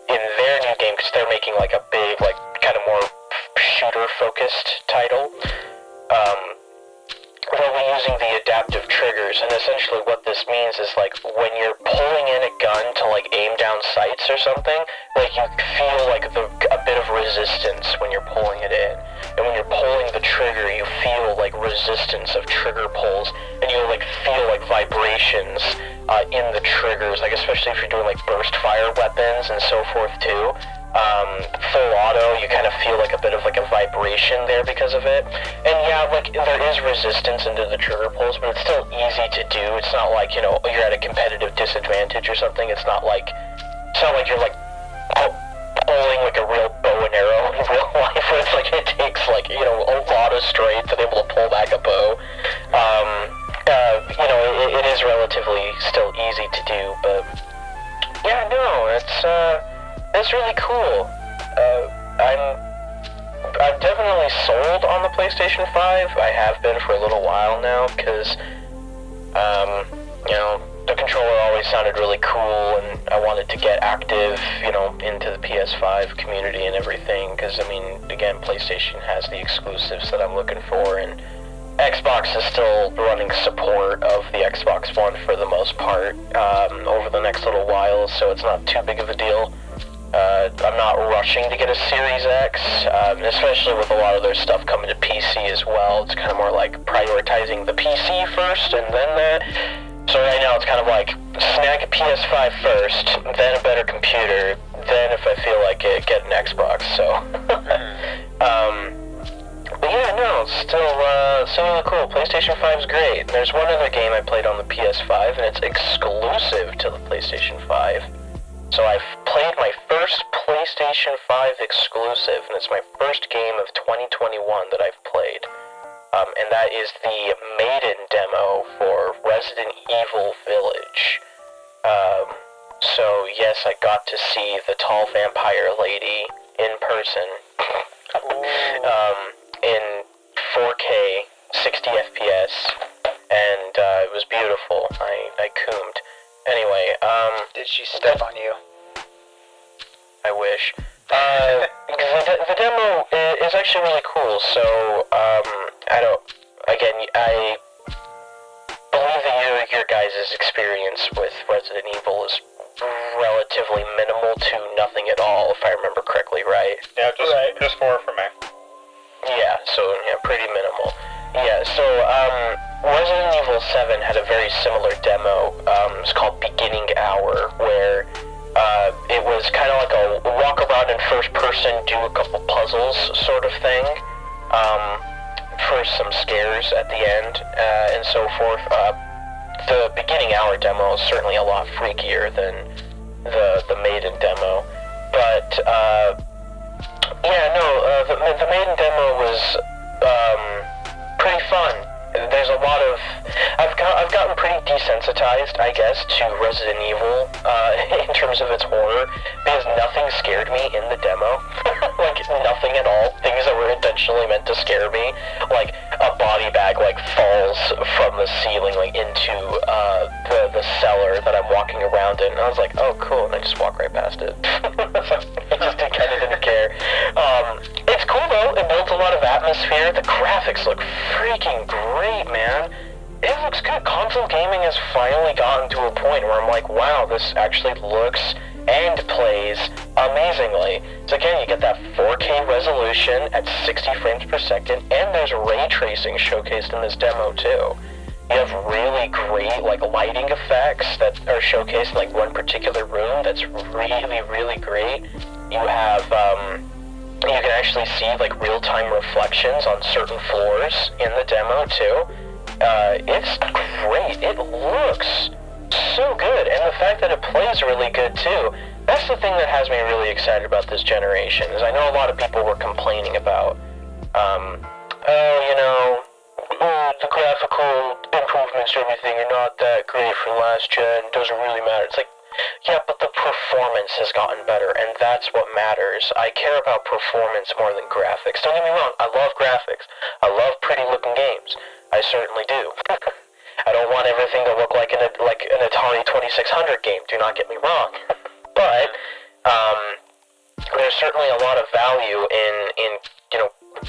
In their new game, because they're making like a big, like, kind of more shooter-focused title, they'll be using the adaptive triggers, and essentially what this means is, like, when you're pulling in a gun to, like, aim down sights or something, like, you feel, like, a bit of resistance when you're pulling it in. And when you're pulling the trigger, you feel, like, resistance of trigger pulls, and you, like, feel, like, vibrations in the triggers, like, especially if you're doing, like, burst fire weapons and so forth, too. Full auto, you kind of feel like a bit of like a vibration there because of it. And yeah, like there is resistance into the trigger pulls, but it's still easy to do. It's not like, you know, you're at a competitive disadvantage or something. It's not like you're like pulling like a real bow and arrow in real life, where it's like it takes like, you know, a lot of strength to be able to pull back a bow. You know, it is relatively still easy to do, but yeah, no, it's really cool. I'm definitely sold on the PlayStation 5. I have been for a little while now, because, you know, the controller always sounded really cool, and I wanted to get active, you know, into the PS5 community and everything, because, I mean, again, PlayStation has the exclusives that I'm looking for, and Xbox is still running support of the Xbox One for the most part, over the next little while, so it's not too big of a deal. I'm not rushing to get a Series X, especially with a lot of their stuff coming to PC as well. It's kind of more like prioritizing the PC first and then that. So right now it's kind of like snag a PS5 first, then a better computer, then if I feel like it, get an Xbox, so. But yeah, no, it's still really cool. PlayStation 5 is great. There's one other game I played on the PS5, and it's exclusive to the PlayStation 5. So I've played my first PlayStation 5 exclusive, and it's my first game of 2021 that I've played. And that is the maiden demo for Resident Evil Village. So yes, I got to see the tall vampire lady in person. In 4K, 60 FPS, and it was beautiful. I coomed. Anyway, Did she step on you? I wish. The demo is actually really cool, so, I believe that your guys' experience with Resident Evil is relatively minimal to nothing at all, if I remember correctly, right? Yeah, just 4 for me. Yeah, so, yeah, pretty minimal. Yeah, so, Resident Evil 7 had a very similar demo. It's called Beginning Hour, where it was kind of like a walk around in first person, do a couple puzzles sort of thing, for some scares at the end, and so forth. the beginning hour demo is certainly a lot freakier than the maiden demo, but the maiden demo was pretty fun. There's a lot of I've gotten pretty desensitized, I guess, to Resident Evil in terms of its horror, because nothing scared me in the demo. Like, nothing at all. Things that were intentionally meant to scare me, like a body bag like falls from the ceiling like into the cellar that I'm walking around in, and I was like, oh cool, and I just walk right past it. I just kind of didn't care. It's cool though. It builds a lot of atmosphere. The graphics look freaking great, man. It looks good. Console gaming has finally gotten to a point where I'm like, wow, this actually looks and plays amazingly. So again, you get that 4K resolution at 60 frames per second, and there's ray tracing showcased in this demo too. You have really great like lighting effects that are showcased in like one particular room that's really, really great. You have you can actually see like real-time reflections on certain floors in the demo too. It's great. It looks so good, and the fact that it plays really good too. That's the thing that has me really excited about this generation, is I know a lot of people were complaining about, the graphical improvements or everything are not that great for last gen, doesn't really matter. It's like, yeah, but the performance has gotten better, and that's what matters. I care about performance more than graphics. Don't get me wrong, I love graphics. I love pretty looking games. I certainly do. I don't want everything to look like an Atari 2600 game, do not get me wrong. But there's certainly a lot of value in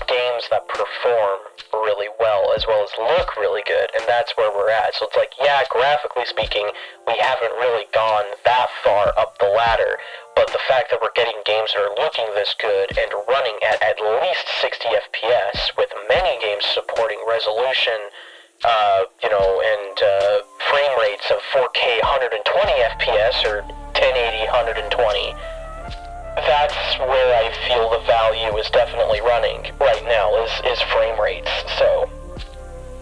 games that perform really well as look really good, and that's where we're at. So it's like, yeah, graphically speaking, we haven't really gone that far up the ladder, but the fact that we're getting games that are looking this good and running at least 60 FPS, with many games supporting resolution, and frame rates of 4K 120 FPS or 1080 120. That's where I feel the value is definitely running right now, is frame rates. So,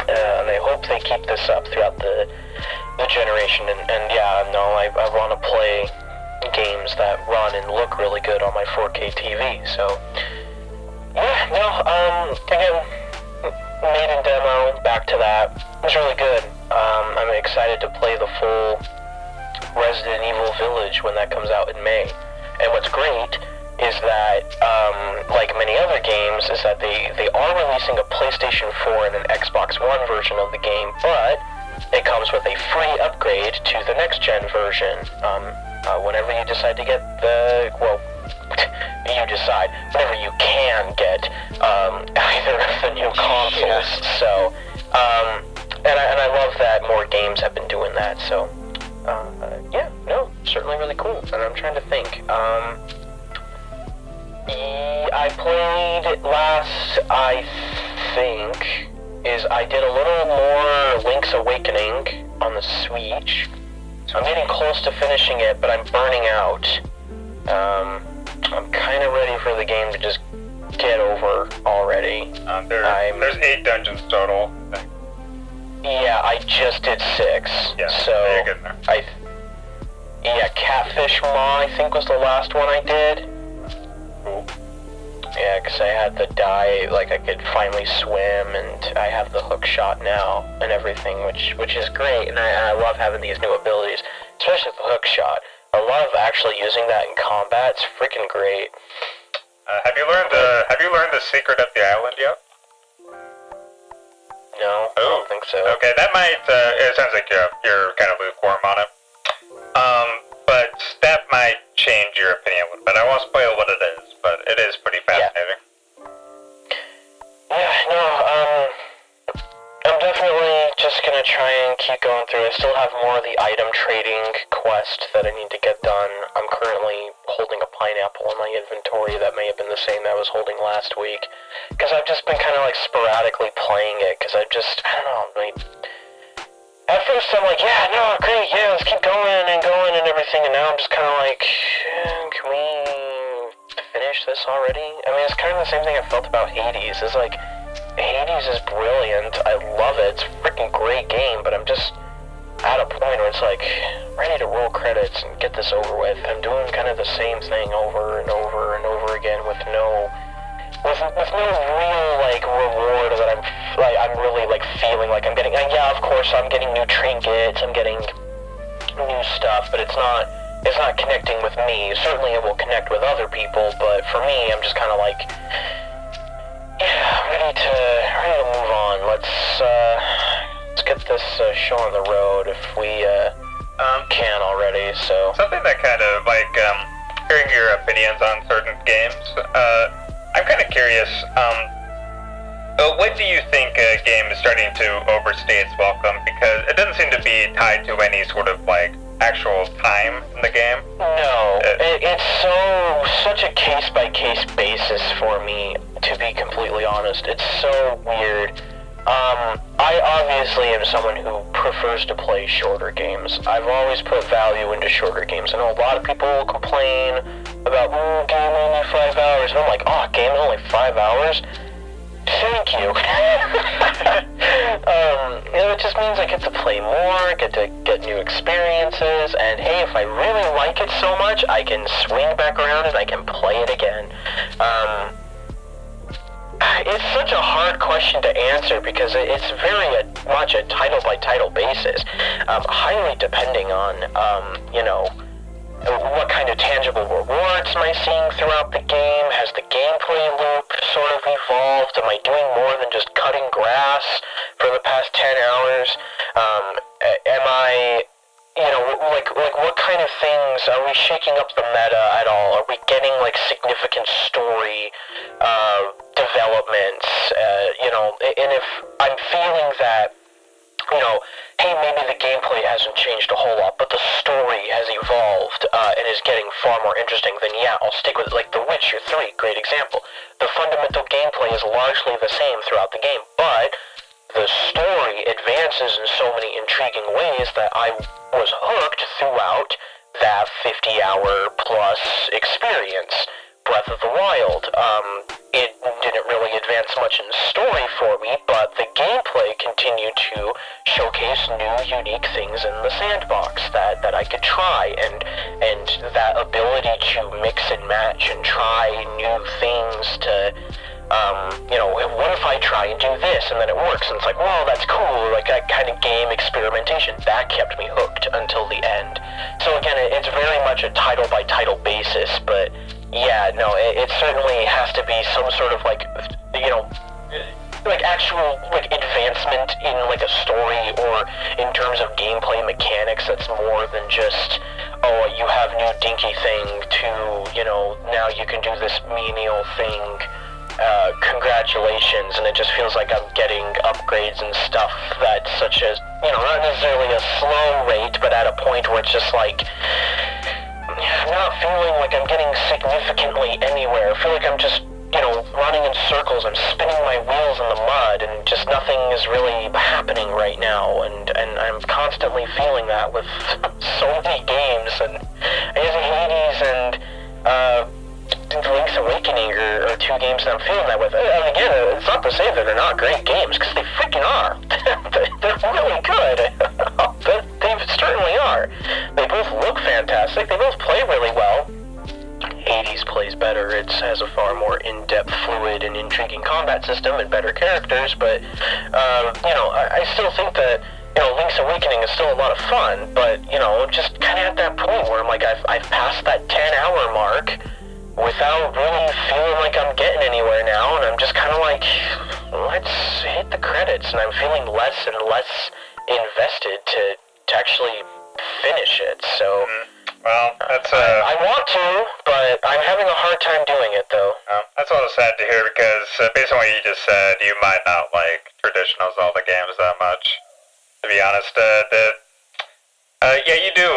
and I hope they keep this up throughout the generation. And yeah, no, I want to play games that run and look really good on my 4K TV. So, yeah, no, again, maiden demo, back to that. It was really good. I'm excited to play the full Resident Evil Village when that comes out in May. And what's great is that, like many other games, is that they are releasing a PlayStation 4 and an Xbox One version of the game, but it comes with a free upgrade to the next-gen version. Whenever you decide to get you decide, whenever you can get either of the new consoles. So, and I love that more games have been doing that, so, yeah, no, certainly really cool. And I'm trying to think, I played last, I think, I did a little more Link's Awakening on the Switch. So I'm getting close to finishing it, but I'm burning out. I'm kind of ready for the game to just get over already. There's 8 dungeons total. Yeah, I just did 6. Yeah, so you're good there. Catfish Maw, I think, was the last one I did. Cool. Yeah, because I had the dye, like I could finally swim, and I have the hook shot now and everything, which is great, and I love having these new abilities, especially the hook shot. I love actually using that in combat. It's freaking great. Have you learned the secret of the island yet? No, I don't think so. Okay, that might. It sounds like you're kind of lukewarm on it. But that might change your opinion a little bit. I won't spoil what it is, but it is pretty fascinating. Yeah, no, I'm definitely just gonna try and keep going through. I still have more of the item trading quest that I need to get done. I'm currently holding a pineapple in my inventory that may have been the same that I was holding last week. Because I've just been kind of like sporadically playing it, because I don't know, like, at first I'm like, yeah, no, great, yeah, let's keep going and everything, and now I'm just kind of like, can we finish this already? I mean, it's kind of the same thing I felt about Hades. It's like, Hades is brilliant, I love it, it's a freaking great game, but I'm just, at a point where it's like, ready to roll credits and get this over with. I'm doing kind of the same thing over and over and over again with no real, like, reward that I'm really, like, feeling like I'm getting. And yeah, of course, I'm getting new trinkets, I'm getting new stuff, but it's not connecting with me. Certainly it will connect with other people, but for me, I'm just kind of like, yeah, ready to move on. Let's get this show on the road if we can already. So something that kind of like hearing your opinions on certain games. I'm kind of curious. When do you think a game is starting to overstay its welcome? Because it doesn't seem to be tied to any sort of like actual time in the game. No, it's such a case-by-case basis for me, to be completely honest. It's so weird. I obviously am someone who prefers to play shorter games. I've always put value into shorter games. I know a lot of people complain about, game only 5 hours. And I'm like, game only 5 hours? Thank you. It just means I get to play more, get to get new experiences, and hey, if I really like it so much, I can swing back around and I can play it again. It's such a hard question to answer because it's very much a title-by-title basis, highly depending on, what kind of tangible rewards am I seeing throughout the game? Has the gameplay loop sort of evolved? Am I doing more than just cutting grass for the past 10 hours? Am I, what kind of things, are we shaking up the meta at all? Are we getting, like, significant story developments? And if I'm feeling that, hey, maybe the gameplay hasn't changed a whole lot, but the story has evolved and is getting far more interesting, then yeah, I'll stick with it. Like The Witcher 3, great example. The fundamental gameplay is largely the same throughout the game, but the story advances in so many intriguing ways that I was hooked throughout that 50-hour plus experience. Breath of the Wild, it didn't really advance much in story for me, but the gameplay continued to showcase new, unique things in the sandbox that I could try, and that ability to mix and match and try new things to, what if I try and do this, and then it works, and it's like, whoa, that's cool, like that kind of game experimentation, that kept me hooked until the end. So again, it's very much a title-by-title basis, but yeah, no, it certainly has to be some sort of like actual like advancement in like a story or in terms of gameplay mechanics that's more than just, you have new dinky thing to, now you can do this menial thing, congratulations, and it just feels like I'm getting upgrades and stuff that's such as, not necessarily a slow rate, but at a point where it's just like, I'm not feeling like I'm getting significantly anywhere. I feel like I'm just, running in circles. I'm spinning my wheels in the mud, and just nothing is really happening right now. And I'm constantly feeling that with so many games. And I guess Hades and Link's Awakening are two games that I'm feeling that with. And again, it's not to say that they're not great games, because they freaking are. They're really good. They certainly are. They both look fantastic. They both play really well. Hades plays better. It has a far more in-depth, fluid, and intriguing combat system and better characters, but, I still think that, Link's Awakening is still a lot of fun, but, just kind of at that point where I'm like, I've passed that 10-hour mark without really feeling like I'm getting anywhere now, and I'm just kind of like, let's hit the credits, and I'm feeling less and less invested to actually finish it, so... Well, that's I want to, but I'm having a hard time doing it, though. That's a little sad to hear, because based on what you just said, you might not like traditional Zelda games that much. To be honest, you do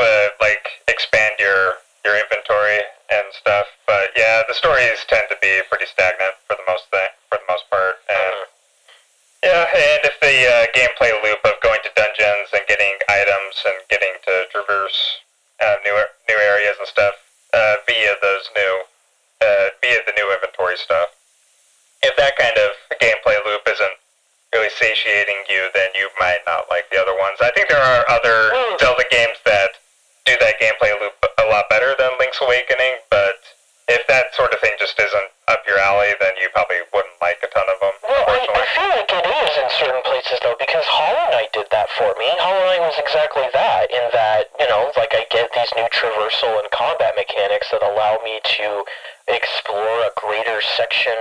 expand your inventory and stuff, but yeah, the stories tend to be pretty stagnant for the most part, and and if the gameplay loop of going to dungeons and getting items and getting to traverse new areas and stuff via the new inventory stuff. If that kind of gameplay loop isn't really satiating you, then you might not like the other ones. I think there are other Zelda games that do that gameplay loop a lot better than Link's Awakening, but if that sort of thing just isn't up your alley, then you probably wouldn't like a ton of them. Well, I feel like it is in certain places, though, because Hollow Knight did that for me. Hollow Knight was exactly that, in that, like, I get these new traversal and combat mechanics that allow me to explore a greater section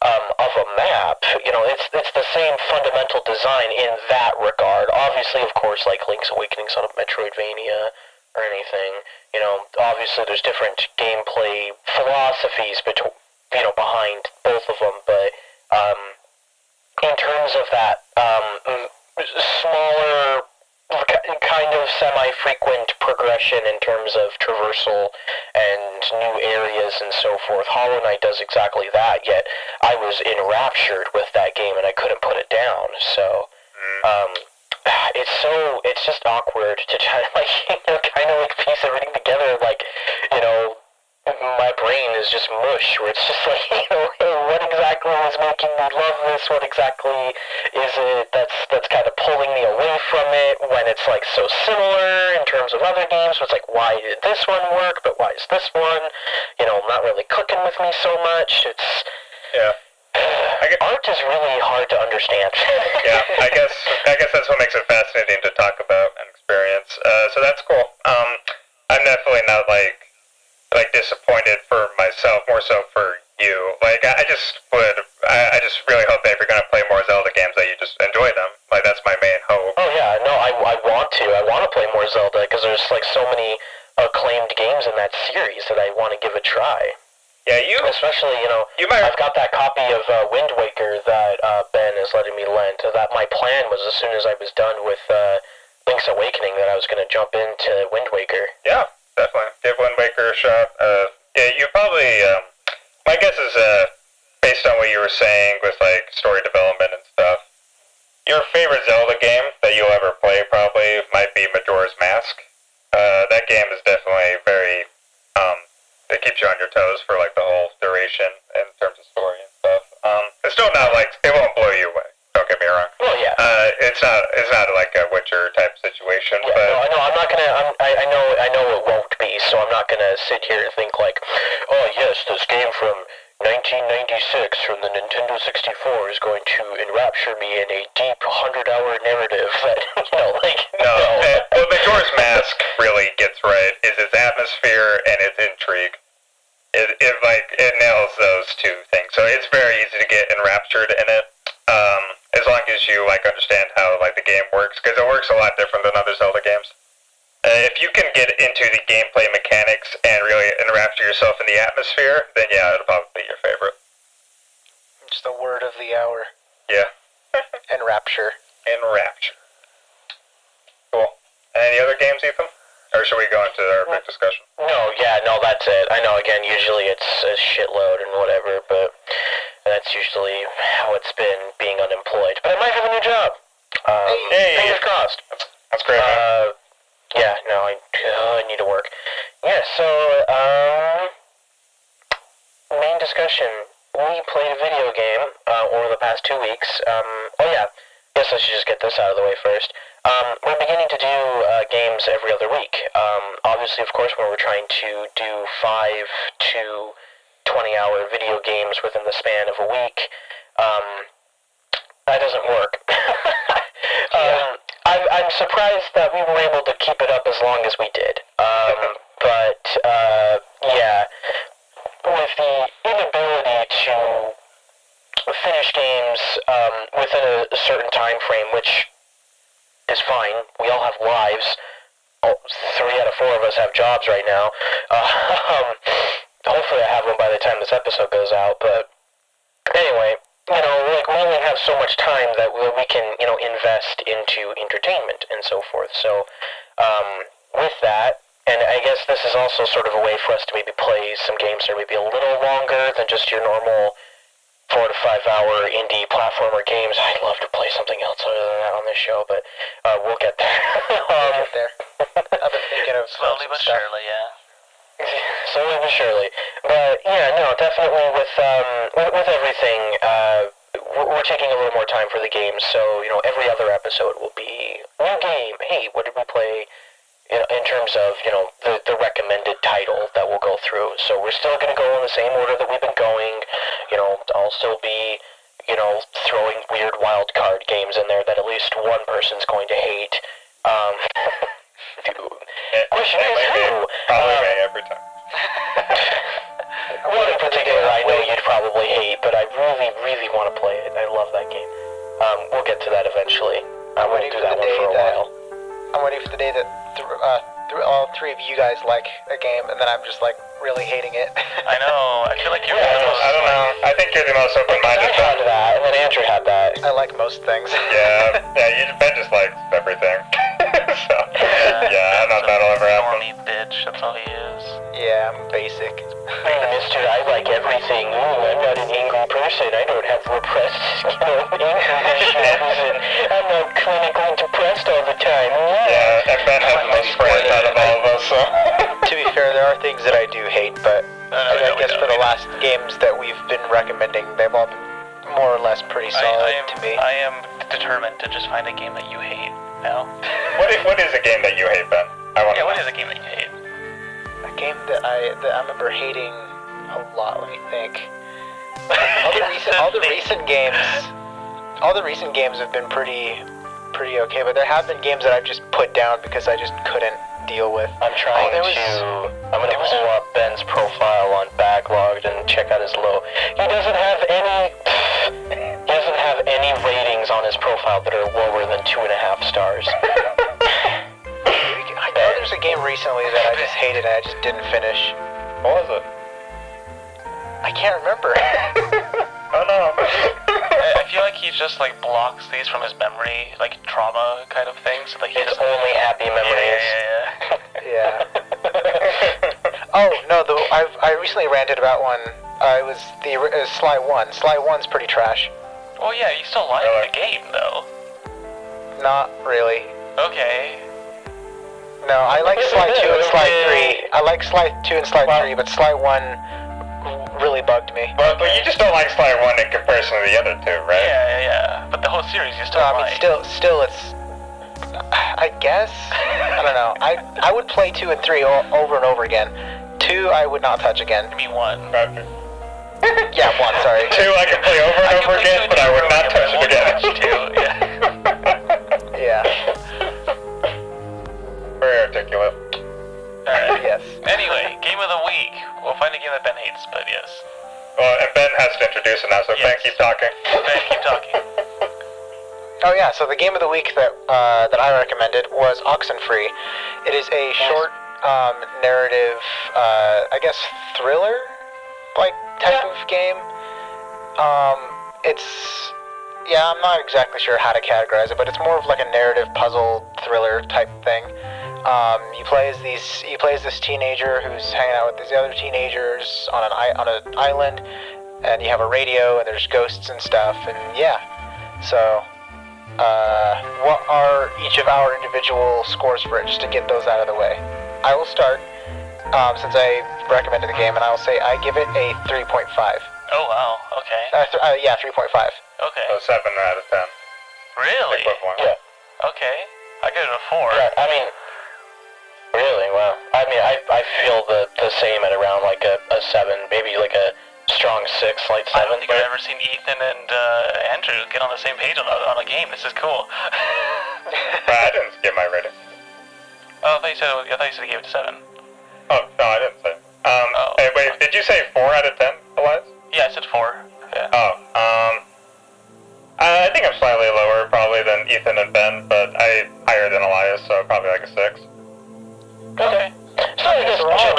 of a map. It's the same fundamental design in that regard. Obviously, of course, like Link's Awakening's not a Metroidvania or anything. Obviously there's different gameplay philosophies behind both of them, but in terms of that smaller, kind of semi-frequent progression in terms of traversal and new areas and so forth, Hollow Knight does exactly that, yet I was enraptured with that game and I couldn't put it down, so it's just awkward to try to kind of piece everything together, my brain is just mush, where it's just hey, what exactly is making me love this? What exactly is it that's kind of pulling me away from it when it's so similar in terms of other games? So it's why did this one work, but why is this one, not really clicking with me so much? It's art is really hard to understand. Yeah, I guess that's what makes it fascinating to talk about and experience. So that's cool. I'm definitely not disappointed for myself, more so for you. I just really hope that if you're gonna play more Zelda games, that you just enjoy them. That's my main hope. Oh yeah, no, I want to play more Zelda because there's so many acclaimed games in that series that I want to give a try. Yeah, especially, I've got that copy of Wind Waker that Ben is letting me lend. That my plan was as soon as I was done with Link's Awakening that I was going to jump into Wind Waker. Yeah, definitely. Give Wind Waker a shot. You probably, my guess is, based on what you were saying with, story development and stuff, your favorite Zelda game that you'll ever play probably might be Majora's Mask. That game is definitely very, it keeps you on your toes for the whole duration in terms of story and stuff. It's still not it won't blow you away. Don't get me wrong. Well, yeah. It's not like a Witcher type situation. Yeah, but no, I'm not gonna. I know it won't be. So I'm not gonna sit here and think oh yes, this game from 1996 from the Nintendo 64 is going to enrapture me in a deep 100-hour narrative that No. What Majora's Mask really gets right is its atmosphere and its intrigue. It nails those two things. So it's very easy to get enraptured in it, as long as you understand how the game works, because it works a lot different than other Zelda games. If you can get into the gameplay mechanics and really enrapture yourself in the atmosphere, then yeah, it'll probably be your favorite. It's the word of the hour. Yeah. Enrapture. Enrapture. Cool. Any other games, Ethan? Or should we go into our big discussion? No, that's it. I know, again, usually it's a shitload and whatever, but that's usually how it's been being unemployed. But I might have a new job. Fingers crossed. That's great, man. Yeah, no, I need to work. Yeah, so, main discussion. We played a video game over the past 2 weeks. Guess I should just get this out of the way first. We're beginning to do games every other week. Obviously, of course, when we're trying to do 5 to 20-hour video games within the span of a week, that doesn't work. I'm surprised that we were able to keep it up as long as we did. With the inability to finish games within a certain time frame, which is fine. We all have lives. 3 out of 4 of us have jobs right now. Hopefully I have one by the time this episode goes out, but anyway, we only have so much time that we can, invest into entertainment and so forth. So, with that, and I guess this is also sort of a way for us to maybe play some games that are maybe a little longer than just your normal 4 to 5 hour indie platformer games. I'd love to play something else other than that on this show, but we'll get there. We'll get there. I've been thinking of slowly but stuff. surely, yeah. Slowly but surely. But yeah, no, definitely with everything, we're taking a little more time for the game, so, every other episode will be new game. Hey, what did we play? In terms of, the recommended title that we'll go through. So we're still going to go in the same order that we've been going. I'll still be, throwing weird wild card games in there that at least one person's going to hate. Question is who? Probably me every time. One in particular I know you'd probably hate, but I really, really want to play it. I love that game. We'll get to that eventually. I won't do that one for a while. I'm waiting for the day that all three of you guys like a game, and then I'm just like really hating it. I know. I feel like you're. I don't know. I think you're the most open-minded. I had that, and then Andrew had that. I like most things. Ben just likes everything. So, I'm not that'll ever happen. Normie bitch. That's all he is. Yeah, I'm basic. Mister, I like everything. I'm not an angry person. I don't have repressed, anger issues, and I'm not clinically depressed all the time. Yeah, and Ben has the most friends out of all of us, so. To be fair, there are things that I do hate, but I guess for the last games that we've been recommending, they've all been more or less pretty solid to me. I am determined to just find a game that you hate now. What is a game that you hate, Ben? What is a game that you hate? A game that I remember hating a lot. Let me think. all the recent games have been pretty okay, but there have been games that I've just put down because I just couldn't deal with. I'm trying I'm gonna pull up Ben's profile on Backlogged and check out his low. He doesn't have any ratings on his profile that are lower than 2.5 stars. I know there's a game recently that I just hated and I just didn't finish. What was it? I can't remember. Oh no. I feel like he just like blocks these from his memory, like trauma kind of things. So, like His only happy memories. Yeah. Oh no, I recently ranted about one. It was the Sly 1. Sly 1's pretty trash. Oh yeah, you still like the game though. Not really. Okay. No, I like Sly 2 and Sly 3. I like Sly 2 and Sly 3, but Sly 1 really bugged me. But you just don't like Sly 1 in comparison to the other two, right? Yeah. But the whole series you still No, I like. mean, still it's... I guess? I don't know. I would play 2 and 3 over and over again. 2 I would not touch again. I mean 1. Okay. Yeah, 1, sorry. 2 I can play over and over again, but I would not touch it again. Yeah. Very articulate. Alright. Yes. Anyway, game of the week. We'll find a game that Ben hates, but yes. Well, and Ben has to introduce it now, so Ben, keep talking. Ben, keep talking. Oh yeah, so the game of the week that I recommended was Oxenfree. It is a short narrative, I guess thriller like type of game. I'm not exactly sure how to categorize it, but it's more of like a narrative puzzle thriller type thing. He plays this teenager who's hanging out with these other teenagers on an island, and you have a radio, and there's ghosts and stuff, and yeah. So, what are each of our individual scores for it, just to get those out of the way? I will start, since I recommended the game, and I will say I give it a 3.5. Oh wow, okay. 3.5. Okay. So 7 out of 10. Really? Yeah. Okay. I give it a 4. Yeah, I mean, really, wow. I mean, I feel the same at around like a 7, maybe like a strong 6, light 7. I don't think I've ever seen Ethan and Andrew get on the same page on a game. This is cool. I didn't get my rating. Oh, I thought you said you gave it a 7. Oh, no, I didn't say. Hey, wait, did you say 4 out of 10, Elias? Yeah, I said 4. Yeah. Oh, I think I'm slightly lower probably than Ethan and Ben, but higher than Elias, so probably like a 6. Okay. So I guess around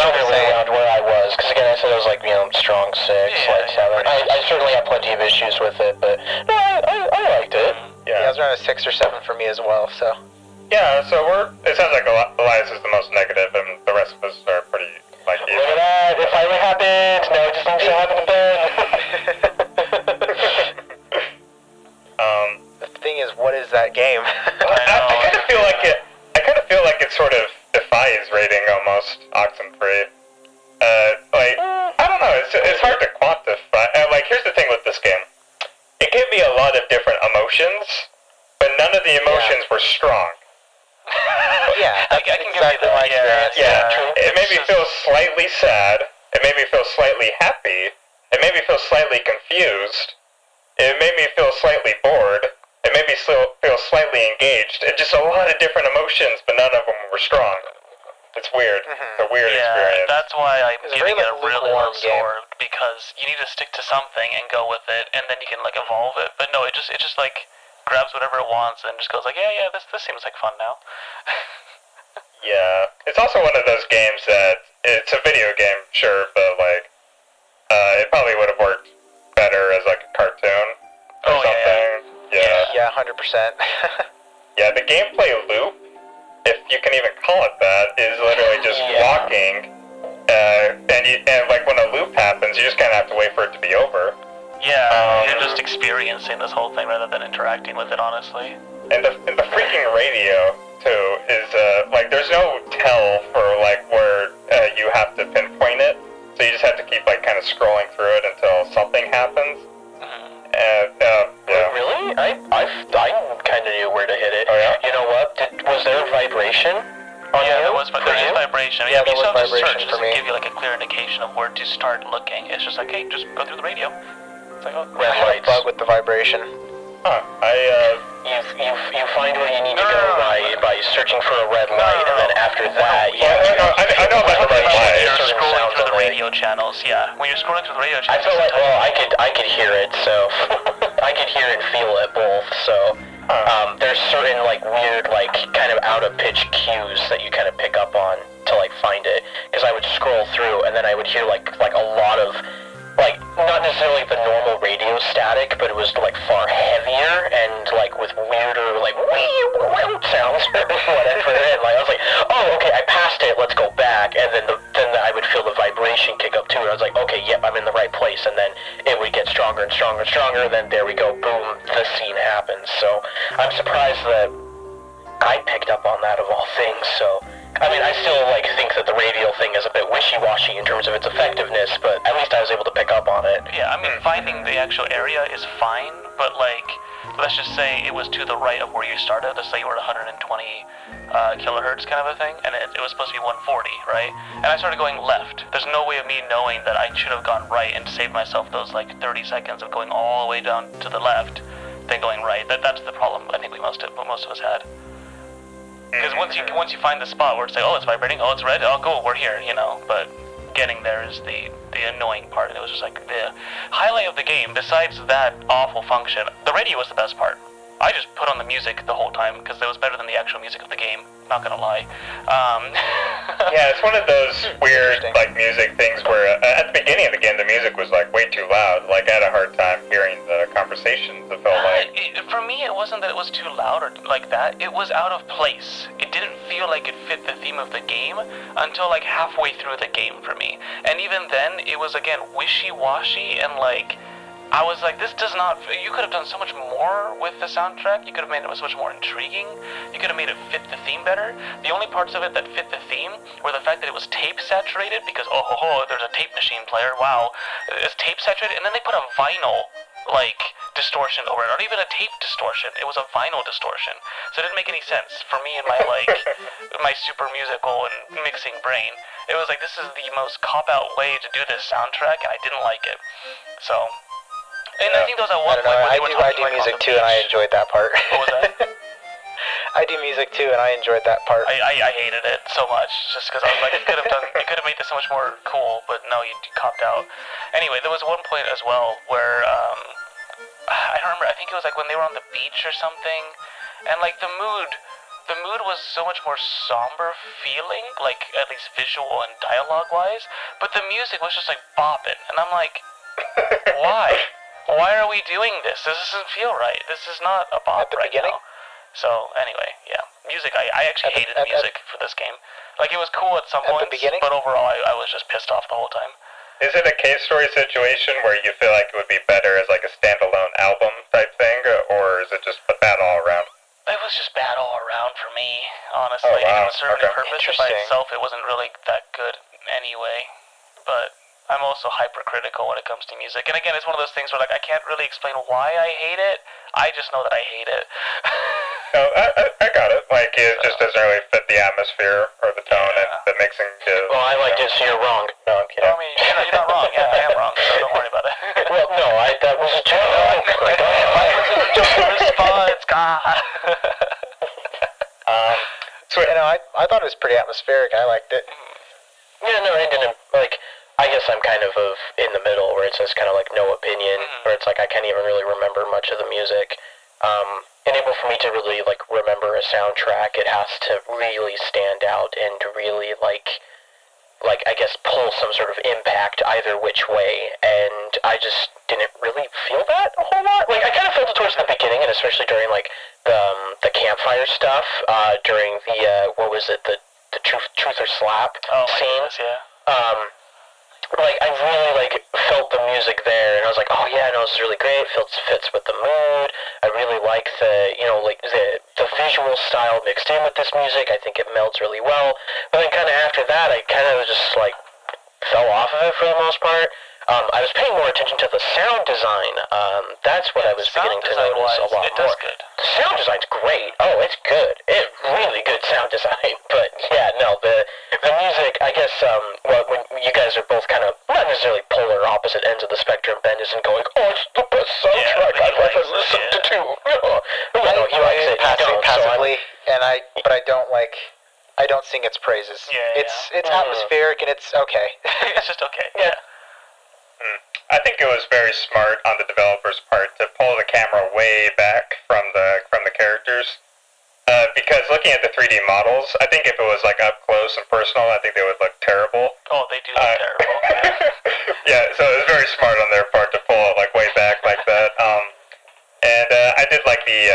where I was, because again I said it was like, strong 6, light 7. I certainly have plenty of issues with it, but no, I liked it. Yeah, it was around a 6 or 7 for me as well, so. Yeah, so it sounds like Elias is the most negative, and the rest of us are pretty, like, even. Look at that, it finally happened! Now it just needs to happen to Ben! The thing is, what is that game? I kind of feel like it sort of defies rating almost, Oxenfree. I don't know, it's hard to quantify. Here's the thing with this game. It gave me a lot of different emotions, but none of the emotions were strong. Yeah, I can give you exactly that. my experience. Yeah, it made me feel slightly sad. It made me feel slightly happy. It made me feel slightly confused. It made me feel slightly bored. It made me feel slightly engaged. It just a lot of different emotions, but none of them were strong. It's weird. It's a weird experience. That's why I'm It's a giving very, it a like, really low lukewarm game. score, because you need to stick to something and go with it, and then you can like evolve it. But no, it just like grabs whatever it wants and just goes like, yeah, this seems like fun now. Yeah, it's also one of those games that it's a video game, sure, but like, it probably would have worked better as like a cartoon or something. Yeah, 100%. Yeah, the gameplay loop, if you can even call it that, is literally just walking, and like when a loop happens, you just kind of have to wait for it to be over. Yeah, you're just experiencing this whole thing rather than interacting with it, honestly. And the freaking radio too is like there's no tell for like where you have to pinpoint it, so you just have to keep like kind of scrolling through it until something happens. And Really? I kind of knew where to hit it. Oh yeah? You know what? Was there a vibration? There is vibration. Yeah, you there was still have to vibration search. It for doesn't me. give you like a clear indication of where to start looking. It's just like, hey, just go through the radio. It's like, oh, Red I had a lights. bug with the vibration. Huh. You find where you need to go by searching for a red light, and then after that, you I know about the red light. You're certain scrolling sounds through the on radio channels. Yeah, when you're scrolling through the radio I channels, feel like, well, I could hear it, so I could hear and feel it both. So there's certain like weird, like kind of out of pitch cues that you kind of pick up on to like find it. Because I would scroll through, and then I would hear like a lot of like not necessarily the normal radio static, but it was like far heavier and like with weirder like sounds or whatever. And like I was like, oh, okay, I passed it. Let's go back. And then I would feel the vibration kick up too. And I was like, okay, yep, I'm in the right place. And then it would get stronger and stronger and stronger. And then there we go, boom, the scene happens. So I'm surprised that I picked up on that of all things. So I mean, I still like think that the radial thing is a bit wishy-washy in terms of its effectiveness, but at least I was able to pick up on it. Yeah, I mean, finding the actual area is fine, but like, let's just say it was to the right of where you started. Let's say you were at 120 kilohertz kind of a thing, and it was supposed to be 140, right? And I started going left. There's no way of me knowing that I should have gone right and saved myself those like 30 seconds of going all the way down to the left, then going right. That's the problem I think most of us had. Because once you find the spot where it's like, oh, it's vibrating, oh, it's red, oh, cool, we're here, you know. But getting there is the annoying part. It was just like the highlight of the game. Besides that awful function, the radio was the best part. I just put on the music the whole time because it was better than the actual music of the game. Not gonna lie. Yeah, it's one of those weird like music things where at the beginning of the game the music was like way too loud. Like I had a hard time hearing the conversations. It felt like for me, it wasn't that it was too loud or like that. It was out of place. It didn't feel like it fit the theme of the game until like halfway through the game for me. And even then, it was again wishy-washy and like. I was like, this does not. You could have done so much more with the soundtrack. You could have made it so much more intriguing. You could have made it fit the theme better. The only parts of it that fit the theme were the fact that it was tape saturated because there's a tape machine player. Wow, it's tape saturated, and then they put a vinyl like distortion over it. Not even a tape distortion. It was a vinyl distortion. So it didn't make any sense for me and my like my super musical and mixing brain. It was like this is the most cop-out way to do this soundtrack, and I didn't like it. So. And I think there was at one point where they were talking I do music too, and I enjoyed that part. What was that? I do music too, and I enjoyed that part. I hated it so much, just because I was like, you could have made this so much more cool, but no, you copped out. Anyway, there was one point as well where I don't remember. I think it was like when they were on the beach or something, and like the mood was so much more somber feeling, like at least visual and dialogue wise, but the music was just like bopping, and I'm like, why? Why are we doing this? This doesn't feel right. This is not a bop right now. So anyway, yeah, music. I actually hated music for this game. Like it was cool at some points, but overall I was just pissed off the whole time. Is it a case story situation where you feel like it would be better as like a standalone album type thing, or is it just bad all around? It was just bad all around for me, honestly. Oh, wow. It served a purpose, but by Interesting. itself it wasn't really that good anyway. But I'm also hypercritical when it comes to music. And again, it's one of those things where like I can't really explain why I hate it. I just know that I hate it. No, I got it. Like, it just doesn't really fit the atmosphere or the tone and the mixing. Well, I liked it, so you're wrong. No, I'm kidding. I mean, you're not wrong. Yeah, I am wrong, so don't worry about it. Well, no, that was a joke. Like, I wasn't just a response, God. So, you know, I thought it was pretty atmospheric. I liked it. Yeah, no, I didn't, like, I guess I'm kind of in the middle, where it's just kind of like no opinion, where it's like I can't even really remember much of the music. And able for me to really, like, remember a soundtrack, it has to really stand out and really, like, I guess, pull some sort of impact either which way, and I just didn't really feel that a whole lot. Like, I kind of felt it towards the beginning, and especially during, like, the campfire stuff, during the, what was it, the truth or slap scene. Goodness, yeah. Like, I really, like, felt the music there, and I was like, oh yeah, no, this is really great, fits with the mood. I really like the, you know, like, the visual style mixed in with this music. I think it melds really well. But then kind of after that, I kind of just, like, fell off of it for the most part. I was paying more attention to the sound design. That's what I was beginning to notice a lot more. It does good. The sound design's great. Oh, it's good. It's really good sound design. But yeah, no, the music, I guess, well, when you guys are both kind of not necessarily polar opposite ends of the spectrum, Ben isn't going, oh, it's the best soundtrack I've ever listened to. No, he likes it. Passively, but I don't sing its praises. Yeah, it's atmospheric and it's okay. It's just okay. Yeah. I think it was very smart on the developer's part to pull the camera way back from the characters, because looking at the 3D models, I think if it was like up close and personal, I think they would look terrible. Oh, they do look terrible. Yeah, so it was very smart on their part to pull it like way back like that. And I did like the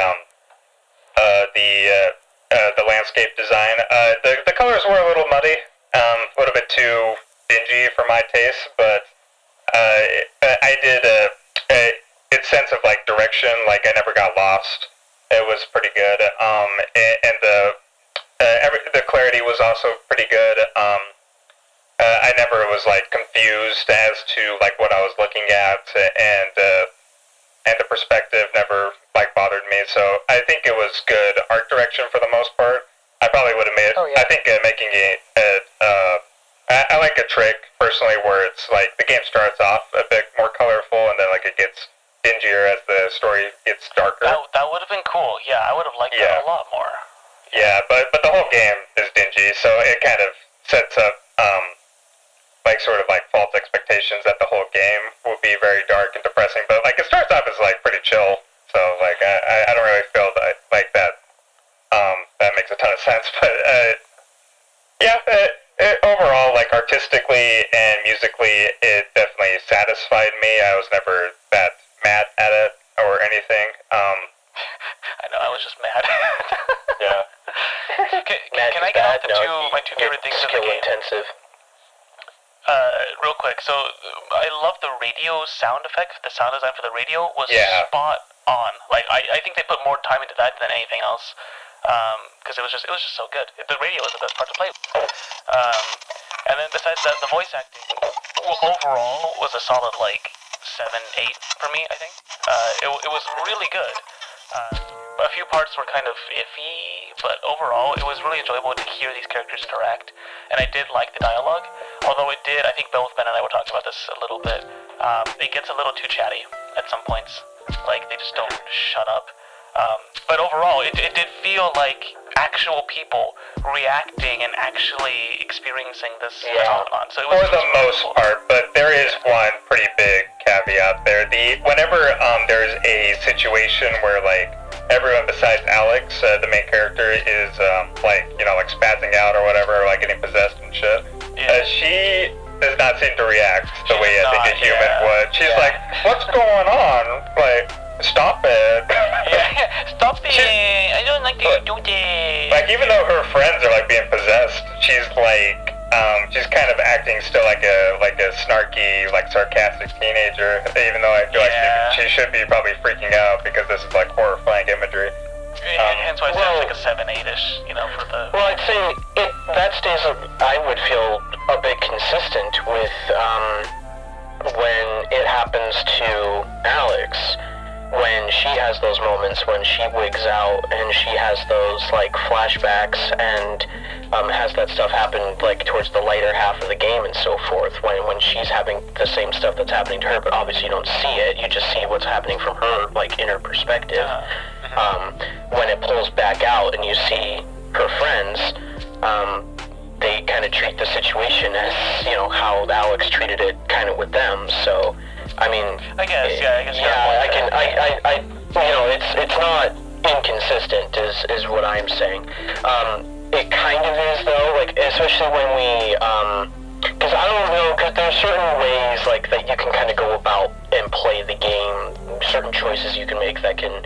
landscape design. The colors were a little muddy, a little bit too dingy for my taste, but I did its sense of like direction, like I never got lost. It was pretty good. And the clarity was also pretty good. I never was like confused as to like what I was looking at, and the perspective never like bothered me. So I think it was good art direction for the most part. I probably would have made. Oh, yeah. I think making it. I like a trick personally where it's like the game starts off a bit more colorful and then like it gets dingier as the story gets darker. That would have been cool. Yeah, I would have liked that a lot more. Yeah, but the whole game is dingy, so it kind of sets up like sort of like false expectations that the whole game will be very dark and depressing. But like it starts off as like pretty chill, so like I don't really feel that like that. That makes a ton of sense, but yeah. Overall, like artistically and musically, it definitely satisfied me. I was never that mad at it or anything. I know, I was just mad. Yeah. Can I get off my two favorite things of the game? Intensive. Real quick. So I love the radio sound effect. The sound design for the radio was spot on. Like I think they put more time into that than anything else. Because it was just so good. The radio was the best part to play with. And then besides that, the voice acting overall was a solid like 7, 8 for me. I think it was really good. A few parts were kind of iffy, but overall it was really enjoyable to hear these characters interact. And I did like the dialogue, although it did. I think both Ben and I were talking about this a little bit. It gets a little too chatty at some points. Like they just don't shut up. But overall, it did feel like actual people reacting and actually experiencing this phenomenon. So it was for the most part, but there is one pretty big caveat there. Whenever there's a situation where like everyone besides Alex, the main character, is like spazzing out or whatever, or like getting possessed and shit, she does not seem to react the way I think a human would. She's like, "What's going on?" Like, stop it. Stop it. I don't like that you do this. Like, even though her friends are like being possessed, she's like, she's kind of acting still like a snarky, like sarcastic teenager. Even though I feel like she should be probably freaking out because this is like horrifying imagery. Hence why I said it's like a 7, 8-ish, for the... Well, I'd say that stays, I would feel, a bit consistent with she has those moments when she wigs out and she has those like flashbacks and has that stuff happen like towards the later half of the game and so forth, when she's having the same stuff that's happening to her, but obviously you don't see it, you just see what's happening from her like inner perspective. When it pulls back out and you see her friends, they kind of treat the situation as, you know, how Alex treated it kind of with them. So I mean, I can, you know, it's not inconsistent is what I'm saying. It kind of is though, like, especially when we, because I don't know, because there's certain ways, like, that you can kind of go about and play the game, certain choices you can make that can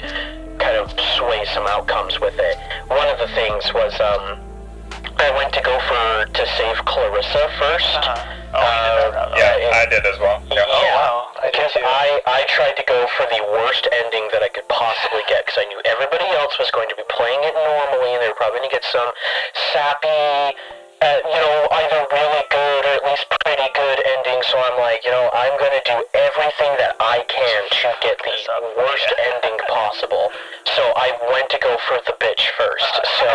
kind of sway some outcomes with it. One of the things was, I went to go to save Clarissa first. I did as well. Yeah. Oh, wow. Because I tried to go for the worst ending that I could possibly get, because I knew everybody else was going to be playing it normally, and they were probably going to get some sappy, you know, either really good or at least pretty good ending. So I'm like, you know, I'm going to do everything that I can to get the worst ending possible. So I went to go for the bitch first. So,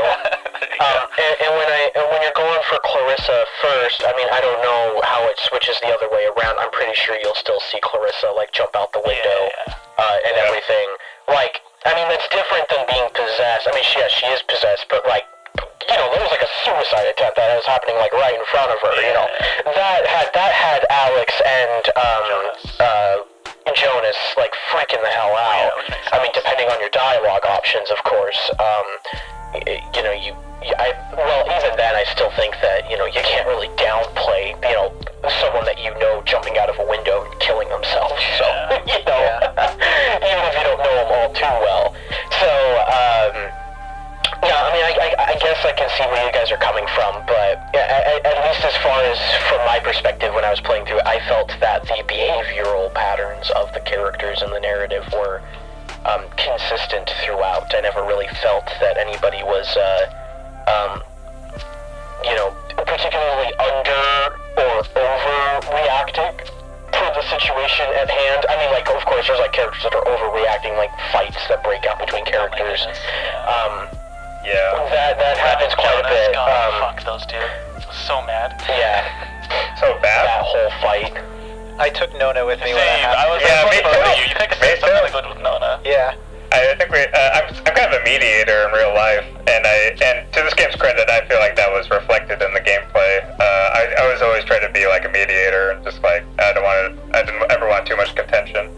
and when you're going for Clarissa first, I mean, I don't know how it switches the other way around. I'm pretty sure you'll still see Clarissa like jump out the window and everything. Like, I mean, that's different than being possessed. I mean, she is possessed, but like, you know, there was like a suicide attempt that was happening like right in front of her. You know, that had Alex and Jonas like freaking the hell out. I mean, depending on your dialogue options, of course. You know, well, even then, I still think that, you know, you can't really downplay, you know, someone that you know jumping out of a window and killing themselves. So, you know, even if you don't know them all too well. So, yeah, I mean, I guess I can see where you guys are coming from, but at least as far as from my perspective when I was playing through it, I felt that the behavioral patterns of the characters in the narrative were consistent throughout. I never really felt that anybody was, you know, particularly under or overreacting to the situation at hand. I mean, like, of course, there's like characters that are overreacting, like fights that break out between characters. That happens quite a bit. Fuck those two. So mad. Yeah. So bad? That whole fight. I took Nona with me when that happened. I was me too. You picked something really good with Nona. Yeah. I think I'm kind of a mediator in real life, and to this game's credit, I feel like that was reflected in the gameplay. I was always trying to be like a mediator, and just like I didn't ever want too much contention.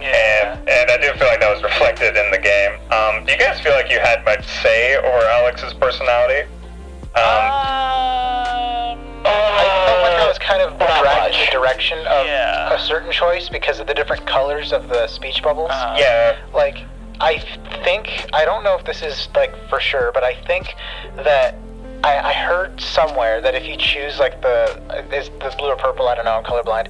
Yeah. And I do feel like that was reflected in the game. Do you guys feel like you had much say over Alex's personality? I felt like I was kind of dragged in the direction of a certain choice because of the different colors of the speech bubbles. Like, I don't know if this is like for sure, but I think that I heard somewhere that if you choose like is this blue or purple? I don't know. I'm colorblind.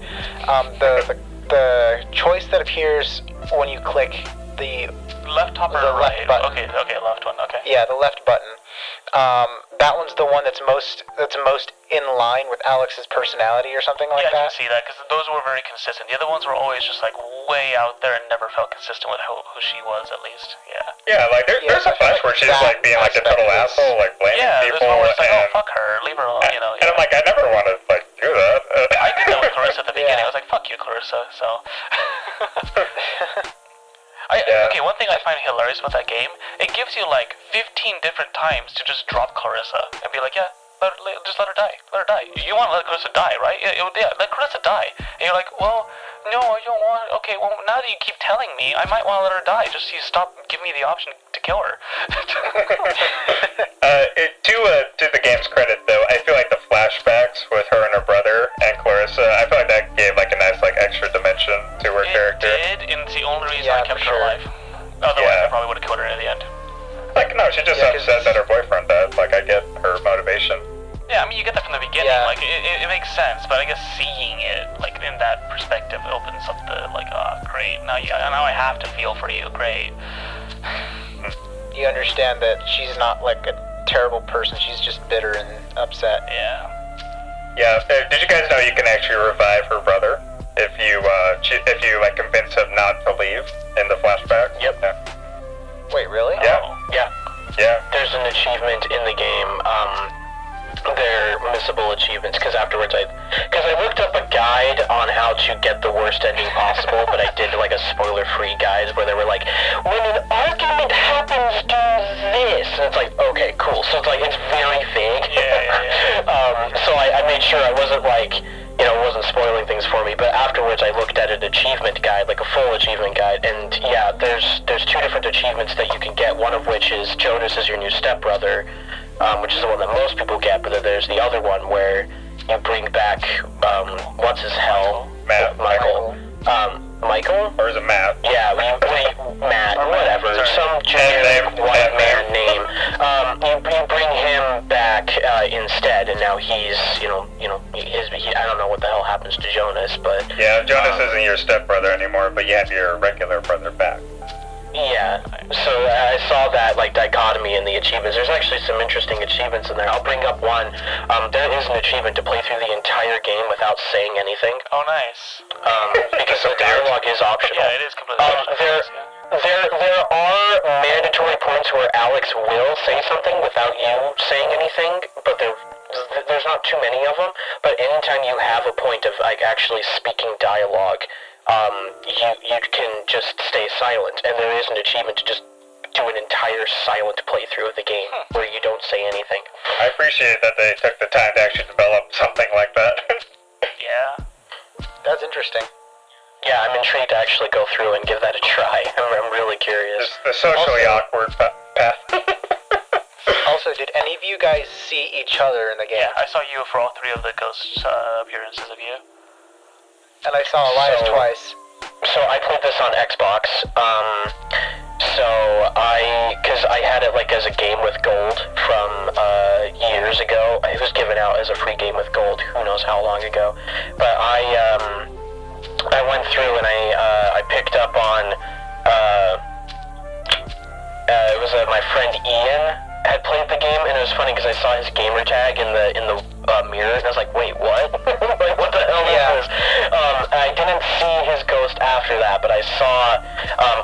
The choice that appears when you click the left top or the right? left button. Okay, left one. Okay. Yeah, the left button. That one's the one that's most in line with Alex's personality or something like that. Yeah, I can see that, because those were very consistent. The other ones were always just like way out there and never felt consistent with who she was, at least. Yeah, like there's a bunch where she's like being like a total asshole, like blaming people. There's one where it's like, oh, fuck her, leave her alone, you know. And I'm like, I never want to like do that. I did that with Clarissa at the beginning. I was like, fuck you, Clarissa. So. Okay, one thing I find hilarious about that game, it gives you like 15 different times to just drop Clarissa and be like, yeah, just let her die. Let her die. You want to let Clarissa die, right? Yeah, let Clarissa die. And you're like, well, no, I don't want. Okay, well, now that you keep telling me, I might want to let her die. Just you stop giving me the option to kill her. To the game's credit, though, I feel like the flashbacks with her and her brother and Clarissa, I feel like that gave like a nice like extra dimension to her character. It did, and it's the only reason I kept her alive. Otherwise, I probably would have killed her at the end. Like, no, she just upset that her boyfriend died. Like, I get her motivation. Yeah, I mean, you get that from the beginning. Like, it makes sense, but I guess seeing it, like, in that perspective opens up the, like, great. Now I have to feel for you. Great. You understand that she's not, like, a terrible person. She's just bitter and upset. Yeah. Yeah. Did you guys know you can actually revive her brother if you like convince him not to leave in the flashback. Yep. Yeah. Wait, really? Yeah. Yeah. Yeah. There's an achievement in the game. They're missable achievements because afterwards I looked up a guide on how to get the worst ending possible, but I did like a spoiler-free guide where they were like, when an argument happens, do this, and it's like, okay, cool. So it's like it's very vague. Yeah. So I made sure I wasn't like, wasn't spoiling things for me. But afterwards I looked at an achievement guide, like a full achievement guide, and yeah, there's 2 different achievements that you can get. One of which is Jonas is your new stepbrother. Which is the one that most people get, but then there's the other one where you bring back, what's his hell? Michael. Michael? Or is it Matt? Yeah, Matt, or whatever, some generic white man name. You bring him back instead, and now he's, I don't know what the hell happens to Jonas, but... Yeah, Jonas isn't your stepbrother anymore, but you have your regular brother back. Yeah, so I saw that like dichotomy in the achievements. There's actually some interesting achievements in there. I'll bring up one. There is an achievement to play through the entire game without saying anything. Oh, nice. Because the dialogue is optional. Yeah, it is completely optional. There are mandatory points where Alex will say something without you saying anything, but there's not too many of them. But anytime you have a point of like actually speaking dialogue, you can just stay silent, and there is an achievement to just do an entire silent playthrough of the game where you don't say anything. I appreciate that they took the time to actually develop something like that. Yeah. That's interesting. Yeah, I'm intrigued to actually go through and give that a try. I'm really curious. The socially awkward path. Also, did any of you guys see each other in the game? Yeah, I saw you for all 3 of the ghost appearances of you. And I saw Elias twice. So I played this on Xbox. Because I had it like as a game with gold from years ago. It was given out as a free game with gold. Who knows how long ago? But I went through and I picked up on. It was my friend Ian had played the game, and it was funny because I saw his gamer tag in the mirror, and I was like, wait, what? Like, what the hell is this? I didn't see his ghost after that, but I saw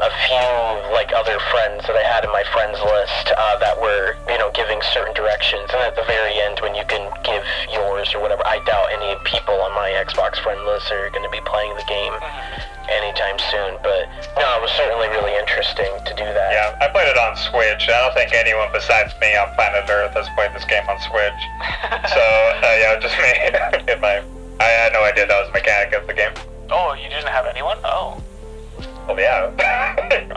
a few like other friends that I had in my friends list that were giving certain directions, and at the very end when you can give yours or whatever, I doubt any people on my Xbox friend list are going to be playing the game anytime soon, but no, it was certainly really interesting to do that. Yeah, I played it on Switch. I don't think anyone besides me on planet Earth has played this game on Switch. So, yeah, just me. I had no idea that was the mechanic of the game. Oh, you didn't have anyone? Oh. Well, yeah.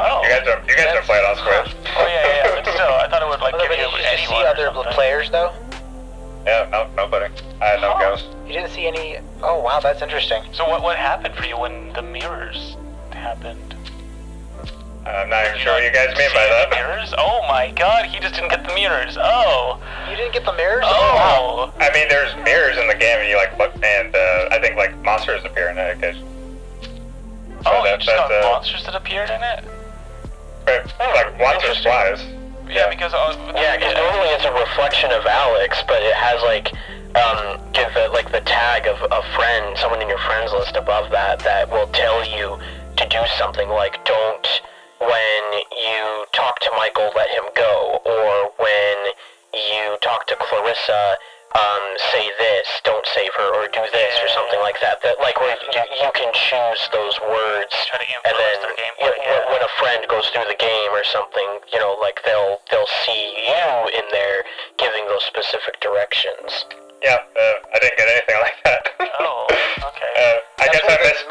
Oh. You guys don't play it on Switch. Oh, yeah, but still, I thought it would, like, give you Did you anyone see other or something. players, though? Yeah, nobody. I had no ghost. You didn't see any... Oh, wow, that's interesting. So what happened for you when the mirrors happened? I'm not even sure what you guys mean by See that. the mirrors? Oh my god, he just didn't get the mirrors. Oh. You didn't get the mirrors? Oh. I mean, there's mirrors in the game, and you like look, and I think like monsters appear in it occasionally. Oh, you just got monsters that appeared in it? Like once or twice. Yeah, because because normally it's a reflection of Alex, but it has like give the tag of a friend, someone in your friends list above that will tell you to do something like don't, when you talk to Michael, let him go, or when you talk to Clarissa, say this, don't save her, or do this, or something like that. That like where you can choose those words, Try to and then their gameplay, when a friend goes through the game or something, like they'll see you in there giving those specific directions. Yeah, I didn't get anything like that. Oh, okay. I guess I missed.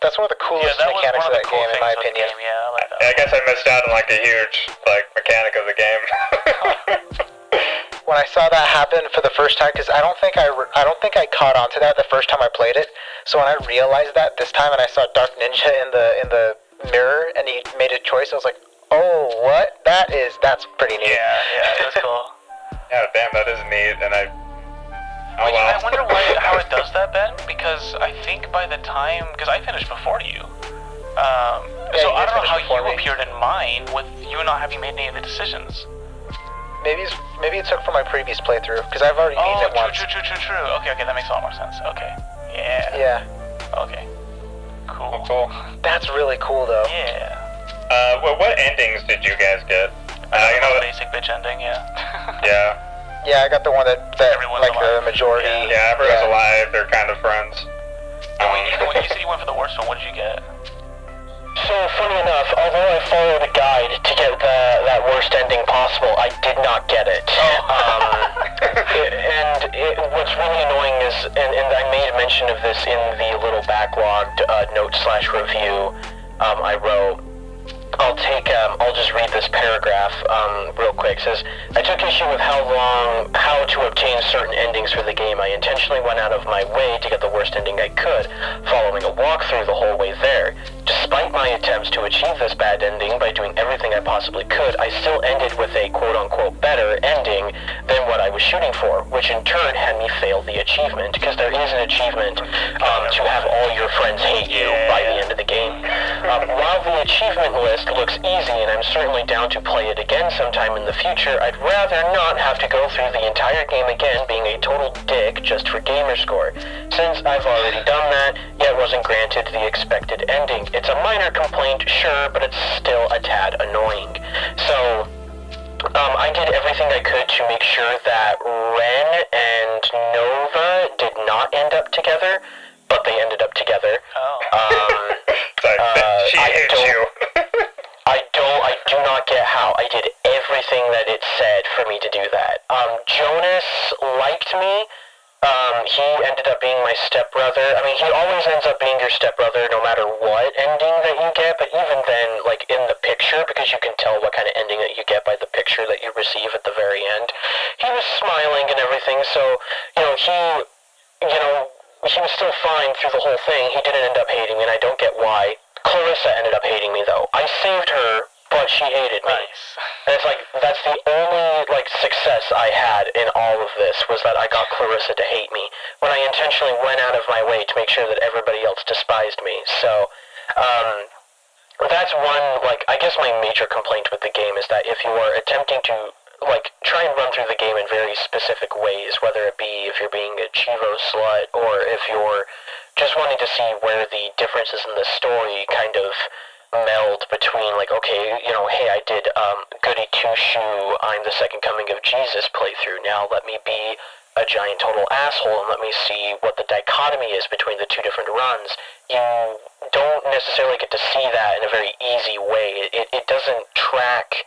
That's one of the coolest that was mechanics one of of that the cool game, in my things of the opinion. game, yeah, I like that. I guess I missed out on like a huge mechanic of the game. When I saw that happen for the first time, because I don't think I caught on to that the first time I played it. So when I realized that this time, and I saw Dark Ninja in the mirror, and he made a choice, I was like, oh, what? That's pretty neat. Yeah, that's cool. Yeah, damn, that is neat, and I. Oh Which, well. I wonder how it does that, Ben, because I think by the time, because I finished before you, so I don't know how you appeared in mine with you not having made any of the decisions. Maybe it took from my previous playthrough, because I've already beaten it once. True. Okay, that makes a lot more sense. Okay. Yeah. Yeah. Okay. Cool. Cool. That's really cool, though. Yeah. Well, what endings did you guys get? You know, Basic bitch ending, yeah. yeah. Yeah, I got the one that Everyone's like the alive. majority. Yeah, everyone's alive, they're kind of friends. When you said you went for the worst one, what did you get? So, funny enough, although I followed a guide to get that worst ending possible, I did not get it. What's really annoying is, and I made mention of this in the little backlogged note/review I wrote. I'll just read this paragraph real quick. It says, I took issue with how to obtain certain endings for the game. I intentionally went out of my way to get the worst ending I could, following a walkthrough the whole way there. Despite my attempts to achieve this bad ending by doing everything I possibly could, I still ended with a quote-unquote better ending than what I was shooting for, which in turn had me fail the achievement, because there is an achievement to have all your friends hate you by the end of the game. While the achievement list looks easy, and I'm certainly down to play it again sometime in the future, I'd rather not have to go through the entire game again being a total dick just for gamer score, since I've already done that, yet wasn't granted the expected ending. It's a minor complaint, sure, but it's still a tad annoying. So, I did everything I could to make sure that Ren and Nova did not end up together, but they ended up together. She hates you. I do not get how. I did everything that it said for me to do that. Jonas liked me. He ended up being my stepbrother. I mean, he always ends up being your stepbrother no matter what ending that you get, but even then, like, in the picture, because you can tell what kind of ending that you get by the picture that you receive at the very end, he was smiling and everything, so, he was still fine through the whole thing. He didn't end up hating me, and I don't get why. Clarissa ended up hating me, though. I saved her, but she hated me. Nice. And it's like, that's the only, success I had in all of this, was that I got Clarissa to hate me, when I intentionally went out of my way to make sure that everybody else despised me. So, that's one, I guess my major complaint with the game is that if you are attempting to, try and run through the game in very specific ways, whether it be if you're being a Chivo slut, or if you're just wanting to see where the differences in the story kind of meld between, hey, I did Goody Two-Shoe, I'm the Second Coming of Jesus playthrough, now let me be a giant total asshole and let me see what the dichotomy is between the two different runs. You don't necessarily get to see that in a very easy way. It doesn't track,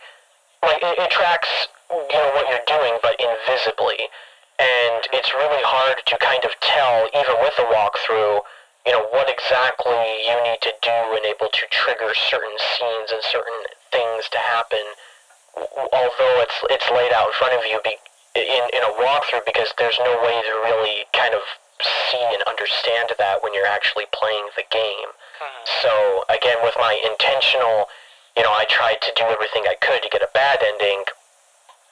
it tracks, what you're doing, but invisibly. And it's really hard to kind of tell, even with a walkthrough, what exactly you need to do and able to trigger certain scenes and certain things to happen, although it's laid out in front of you in a walkthrough, because there's no way to really kind of see and understand that when you're actually playing the game. So, again, with my intentional, I tried to do everything I could to get a bad ending.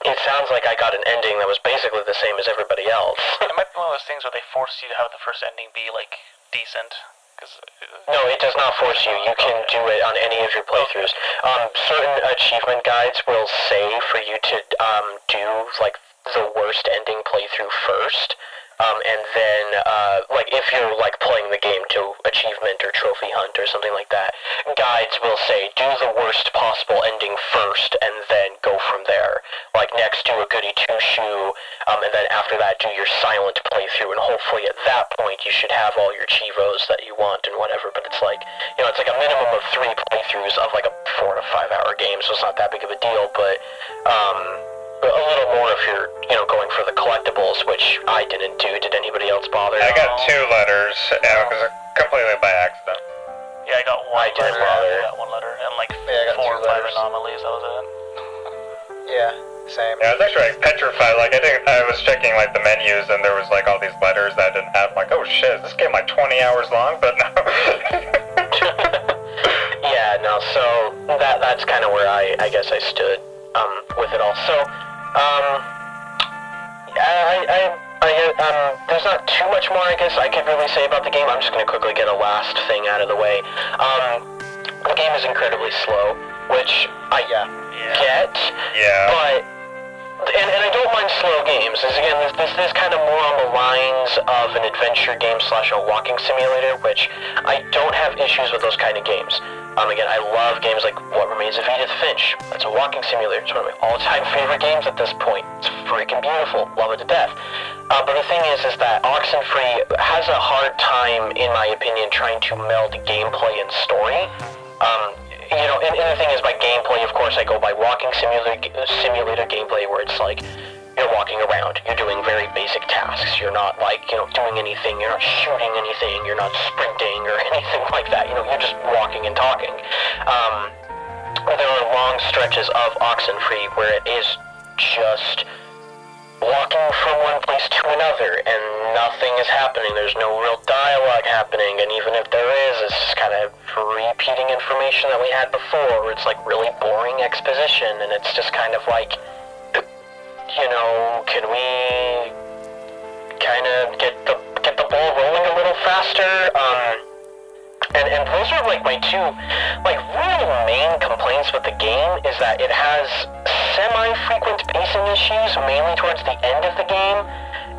It sounds like I got an ending that was basically the same as everybody else. It might be one of those things where they force you to have the first ending be, decent. No, it does not force you. You can do it on any of your playthroughs. Certain achievement guides will say for you to do, the worst ending playthrough first. And then, if you're, playing the game to achievement or trophy hunt or something like that, guides will say, do the worst possible ending first, and then go from there. Next, do a Goody Two-Shoe, and then after that, do your silent playthrough, and hopefully at that point, you should have all your Chivos that you want and whatever, but it's it's a minimum of 3 playthroughs of, a 4 to 5 hour game, so it's not that big of a deal, but, a little more if you're, going for the collectibles, which I didn't do. Did anybody else bother? I got 2 letters, completely by accident. Yeah, I got one. I didn't bother. I got 1 letter, and I got 4 or 5 2 letters. anomalies, that was it. Yeah, same. Yeah, I was actually petrified. I was checking the menus, and there was all these letters that I didn't have. I'm like, oh shit, is this game 20 hours long? But no. Yeah, no. So that's kind of where I guess I stood with it all. So there's not too much more I guess I could really say about the game. I'm just gonna quickly get a last thing out of the way. The game is incredibly slow, which I get. Yeah. But And I don't mind slow games. This is kind of more on the lines of an adventure game / a walking simulator, which I don't have issues with those kind of games. Again, I love games like What Remains of Edith Finch. That's a walking simulator. It's one of my all-time favorite games at this point. It's freaking beautiful. Love it to death. But the thing is that Oxenfree has a hard time, in my opinion, trying to meld gameplay and story. And the thing is, by gameplay, of course, I go by walking simulator gameplay, where it's like, you're walking around, you're doing very basic tasks, you're not doing anything, you're not shooting anything, you're not sprinting or anything like that, you're just walking and talking. There are long stretches of Oxenfree where it is just walking from one place to another, and nothing is happening. There's no real dialogue happening, and even if there is, it's just kind of repeating information that we had before, where it's like really boring exposition, and it's just kind of like, can we kind of get the ball rolling a little faster? And those are like my two really main complaints with the game, is that it has semi-frequent pacing issues, mainly towards the end of the game,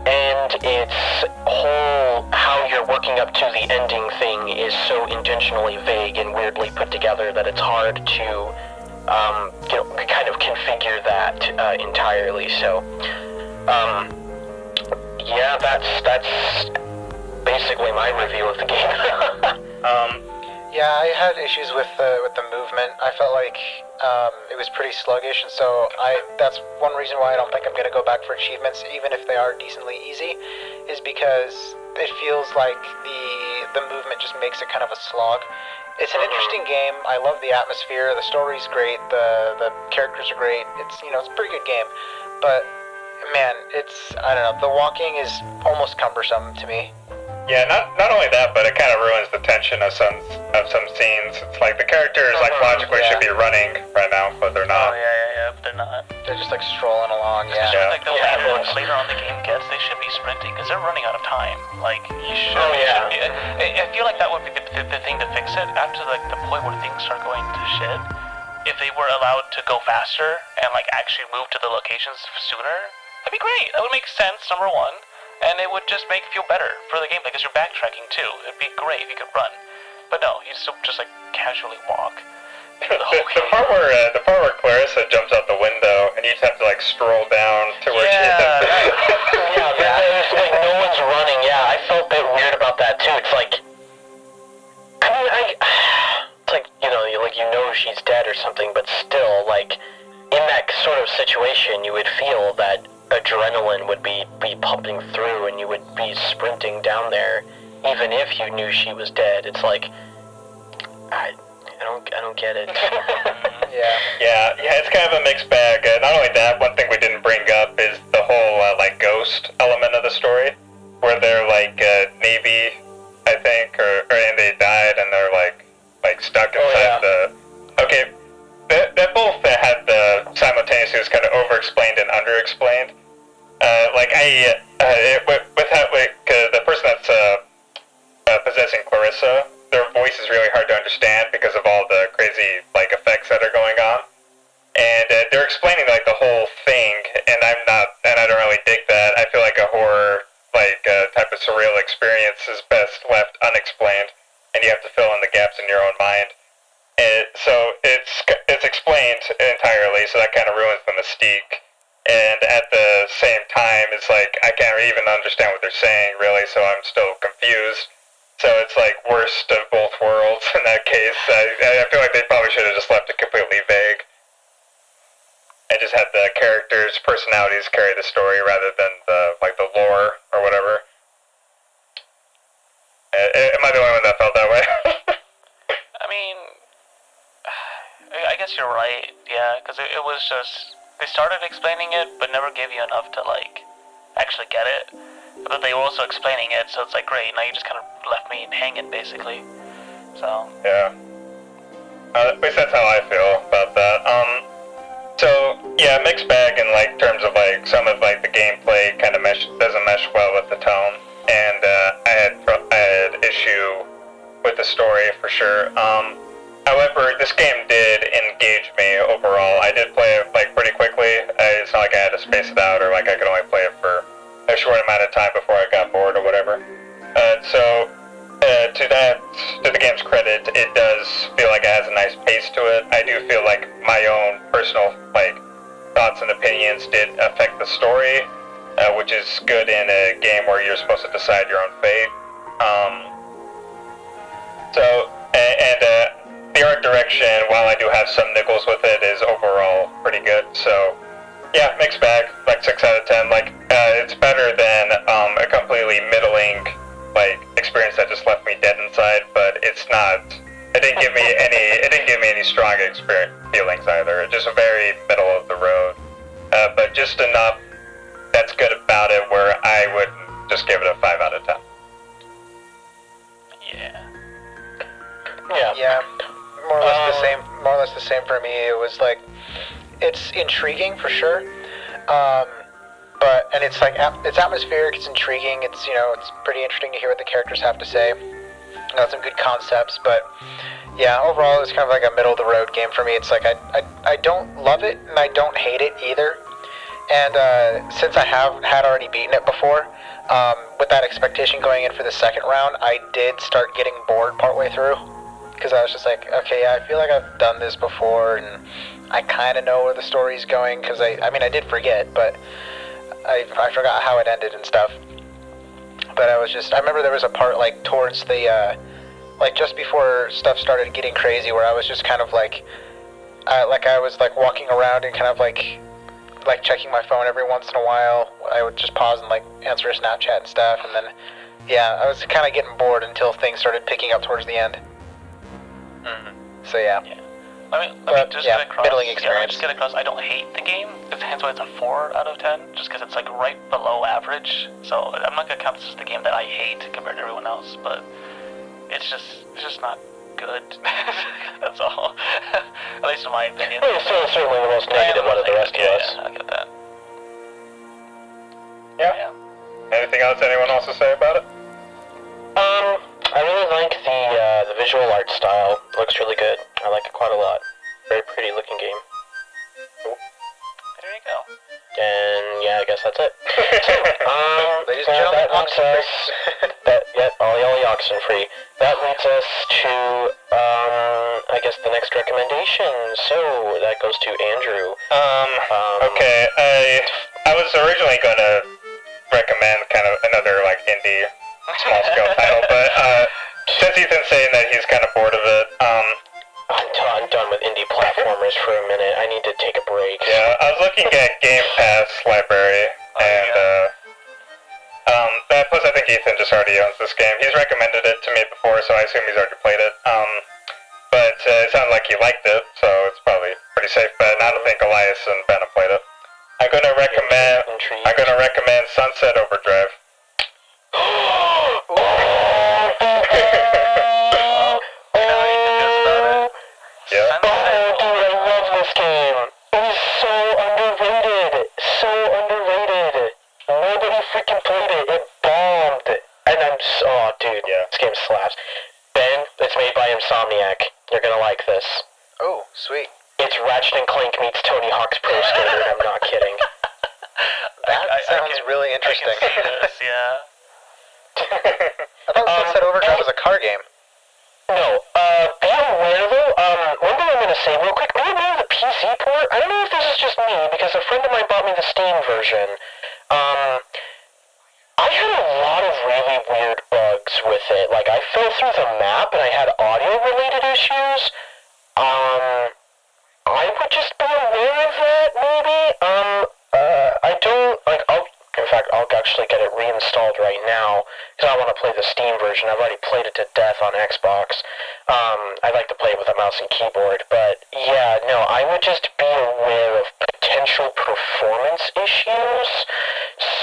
and its whole how you're working up to the ending thing is so intentionally vague and weirdly put together that it's hard to kind of configure that entirely. So that's basically my review of the game. Yeah, I had issues with the movement. I felt like it was pretty sluggish, and so that's one reason why I don't think I'm going to go back for achievements, even if they are decently easy, is because it feels like the movement just makes it kind of a slog. It's an interesting game. I love the atmosphere. The story's great. The characters are great. It's it's a pretty good game, but man, I don't know. The walking is almost cumbersome to me. Yeah, not only that, but it kind of ruins the tension of some scenes. It's like the characters logically should be running right now, but they're not. Oh yeah, but they're not. They're just like strolling along. Yeah. Like later on the game gets, they should be sprinting because they're running out of time. Like you should. Oh yeah. I feel like that would be the thing to fix it after the point where things start going to shit. If they were allowed to go faster and actually move to the locations sooner, that'd be great. That would make sense. Number one. And it would just make you feel better for the game, because you're backtracking too. It'd be great if you could run. But no, you still just casually walk. The part where Clarissa jumps out the window and you just have to stroll down to where she is. There's no one's running. Yeah, I felt a bit weird about that too. It's like, she's dead or something, but still, in that sort of situation, you would feel that adrenaline would be pumping through, and you would be sprinting down there, even if you knew she was dead. It's like, I don't get it. Yeah, it's kind of a mixed bag. Not only that, one thing we didn't bring up is the whole ghost element of the story, where they're Navy, I think, and they died, and they're stuck inside Okay, that both had the simultaneously was kind of over-explained and under-explained. The person that's possessing Clarissa, their voice is really hard to understand because of all the crazy effects that are going on, and they're explaining the whole thing, and I don't really dig that. I feel like a horror type of surreal experience is best left unexplained, and you have to fill in the gaps in your own mind. So it's explained entirely, so that kind of ruins the mystique. And at the same time, it's I can't even understand what they're saying, really, so I'm still confused. So it's worst of both worlds in that case. I feel like they probably should have just left it completely vague. And just had the characters' personalities carry the story rather than the lore or whatever. Am I the only one that felt that way? I mean, I guess you're right, yeah, because it was just, they started explaining it, but never gave you enough to, actually get it. But they were also explaining it, so it's great, now you just kind of left me hanging, basically. So. Yeah. At least that's how I feel about that. So, yeah, mixed bag in, terms of, some of, the gameplay kind of doesn't mesh well with the tone. And, I had issue with the story, for sure. However, this game did engage me overall. I did play it pretty quickly. It's not like I had to space it out, or like I could only play it for a short amount of time before I got bored or whatever. To the game's credit, it does feel like it has a nice pace to it. I do feel like my own personal thoughts and opinions did affect the story, which is good in a game where you're supposed to decide your own fate. The art direction, while I do have some niggles with it, is overall pretty good. So yeah, mixed bag, like 6 out of 10. It's better than a completely middling experience that just left me dead inside, but it's not. It didn't give me any strong feelings either. It's just a very middle of the road, but just enough that's good about it where I would just give it a 5 out of 10. Yeah, more or less the same. More or less the same for me. It was it's intriguing for sure, but it's it's atmospheric. It's intriguing. It's it's pretty interesting to hear what the characters have to say. Got some good concepts, but yeah, overall it's kind of like a middle of the road game for me. It's I don't love it and I don't hate it either. And since I had already beaten it before, with that expectation going in for the second round, I did start getting bored partway through. Because I was just like, okay, yeah, I feel like I've done this before, and I kind of know where the story's going, because I mean, I did forget, but I forgot how it ended and stuff. But I remember there was a part, towards the, just before stuff started getting crazy, where I was just kind of I was, walking around and kind of, checking my phone every once in a while. I would just pause and, answer a Snapchat and stuff, and then, yeah, I was kind of getting bored until things started picking up towards the end. So yeah. Let me just get across. Middling experience. Just get across. I don't hate the game. Hence why it's a 4 out of 10. Just because it's right below average. So I'm not gonna count this as the game that I hate compared to everyone else. But it's just not good. That's all. At least in my opinion. Well, it's certainly the most negative one of the rest of us. Yeah, I get that. Yeah. Anything else anyone wants to say about it? I really like the visual art style. It looks really good. I like it quite a lot. Very pretty looking game. There you go. And yeah, I guess that's it. Ladies and gentlemen, Oxenfree. Ollie Oxenfree. That leads us to, I guess the next recommendation. So that goes to Andrew. Okay, I was originally gonna recommend kind of another indie small scale title, but since Ethan's saying that he's kind of bored of it, I'm done with indie platformers for a minute. I need to take a break. Yeah, I was looking at Game Pass library, and plus I think Ethan just already owns this game. He's recommended it to me before, so I assume he's already played it. But it sounded like he liked it, so it's probably pretty safe bet. And I don't think Elias and Ben have played it. I'm gonna recommend Sunset Overdrive. Yeah. Oh, dude, I love this game. It is so underrated. So underrated. Nobody freaking played it. It bombed. And dude, yeah, this game slaps. Ben, it's made by Insomniac. You're gonna like this. Oh, sweet. It's Ratchet and Clank meets Tony Hawk's Pro Skater, and I'm not kidding. That sounds really interesting. I can see this, yeah. I thought Sunset Overdrive was a car game. No, be aware though, one thing I'm gonna say real quick, be aware of the PC port. I don't know if this is just me, because a friend of mine bought me the Steam version. I had a lot of really weird bugs with it. I fell through the map and I had audio-related issues. I would just be aware of that, maybe. I don't, I'll actually get it reinstalled right now, because I want to play the Steam version. I've already played it to death on Xbox. I like to play it with a mouse and keyboard, but yeah, no, I would just be aware of potential performance issues.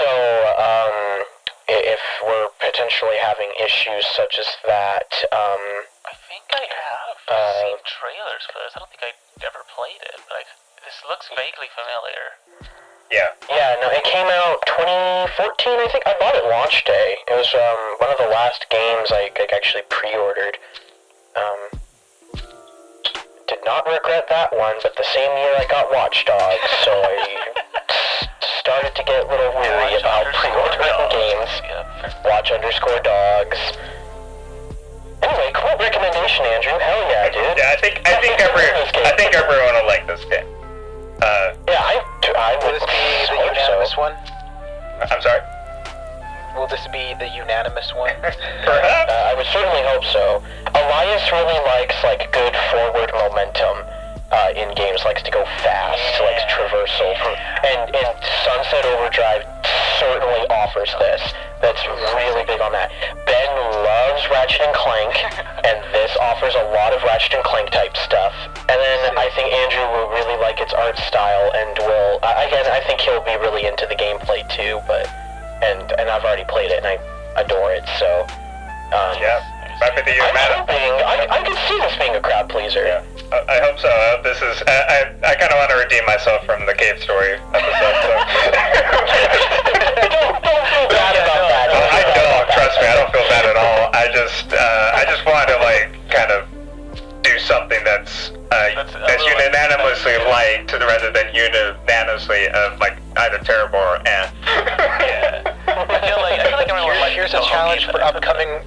So, if we're potentially having issues such as that, I think I have seen trailers for this. I don't think I ever played it, but this looks vaguely familiar. Yeah. Yeah, no, it came out 2014, I think. I bought it launch day. It was one of the last games I actually pre-ordered. Did not regret that one, but the same year I got Watch Dogs, so I get a little weary about pre-ordering games. Watch_dogs. Anyway, cool recommendation, Andrew. Hell yeah, dude. Yeah, I think everyone will like this game. Yeah, I Will would this be the hope unanimous so. one? I'm sorry? Will this be the unanimous one? Perhaps? I would certainly hope so. Elias really likes like good forward momentum in games. Likes to go fast, likes traversal, and Sunset Overdrive certainly offers this. That's really big on that. Ben loves Ratchet and Clank, and this offers a lot of Ratchet and Clank type stuff. And then I think Andrew will really like its art style, and will again I think he'll be really into the gameplay too. But and I've already played it and I adore it. So Yeah. Might be the I'm unanimous. hoping I could see this being a crowd pleaser. Yeah. I hope so. This is. I kind of want to redeem myself from the Cave Story episode. So. Don't feel bad about that. I don't. Trust me, I don't feel bad at all. I just want to like kind of do something that's unanimously liked rather than unanimously like either terrible or eh. Yeah. I feel like everyone likes Here's a challenge for upcoming.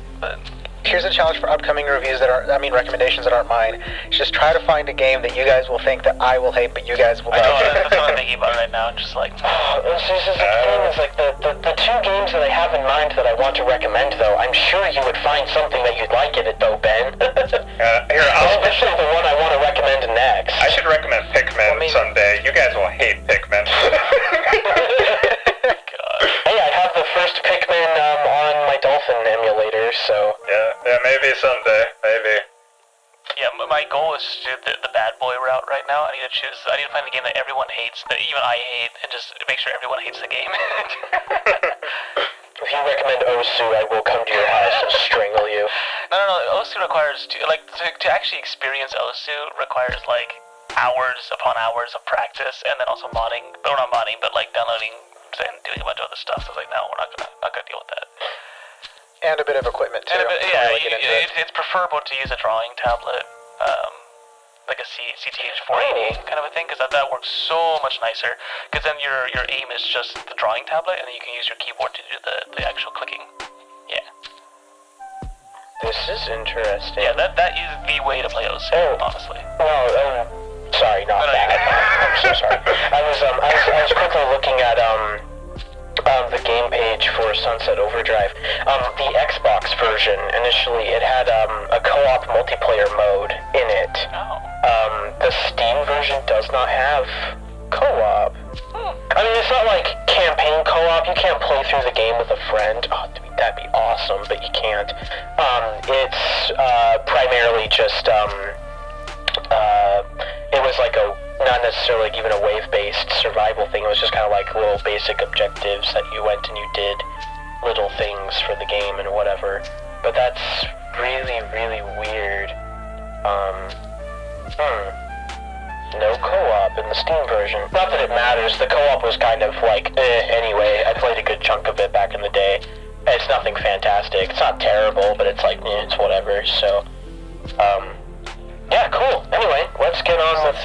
Here's a challenge for upcoming reviews recommendations that aren't mine. Just try to find a game that you guys will think that I will hate, but you guys will I know, love. that's what I'm thinking about right now. Just like, This is the thing, is like the two games that I have in mind that I want to recommend though, I'm sure you would find something that you'd like in it though, Ben. Here, Especially the one I want to recommend next. I should recommend Pikmin someday. You guys will hate Pikmin. Hey, I have the first Pikmin on my Dolphin emulator, so... Yeah, maybe someday, maybe. yeah, my goal is to do the bad boy route right now. I need to find a game that everyone hates, that even I hate, and just make sure everyone hates the game. If you recommend Osu, I will come to your house and strangle you. No. Osu requires to actually experience Osu requires like hours upon hours of practice, and then also modding, or not modding, but like downloading and doing a bunch of other stuff. So I was like, no, we're not gonna deal with that. And a bit of equipment too. And before we get into it. it's preferable to use a drawing tablet, like a CTH 480 kind of a thing, because that works so much nicer. Because then your aim is just the drawing tablet, and then you can use your keyboard to do the actual clicking. Yeah. This is interesting. Yeah, that is the way to play Osu, honestly. No, sorry, not No, that. I'm so sorry. I was quickly looking at the game page for Sunset Overdrive. The Xbox version, initially, it had a co-op multiplayer mode in it. Oh. The Steam version does not have co-op. I mean, it's not like campaign co-op. You can't play through the game with a friend. Oh, that'd be awesome, but you can't. It's primarily just it was like not necessarily like even a wave-based survival thing. It was just kind of like little basic objectives that you went and you did little things for the game and whatever. But that's really, really weird. No co-op in the Steam version. Not that it matters. The co-op was kind of like, anyway. I played a good chunk of it back in the day. It's nothing fantastic. It's not terrible, but it's like, it's whatever. So, yeah, cool. Anyway, let's get on with,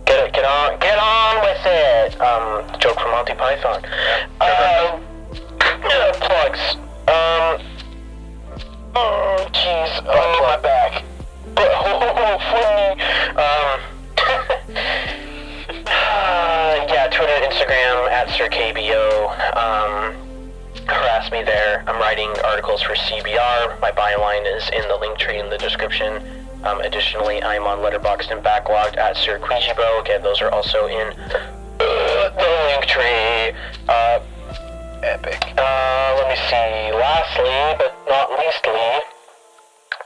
get on with it. Joke from Monty Python. Plugs. Oh, jeez. Oh, my back. Funny. Yeah, Twitter, Instagram, @SirKBO. Harass me there. I'm writing articles for CBR. My byline is in the link tree in the description. Additionally, I'm on Letterboxd and Backlogged @SirQuijibo. Again, those are also in the link tree. Epic. Let me see. Lastly, but not leastly,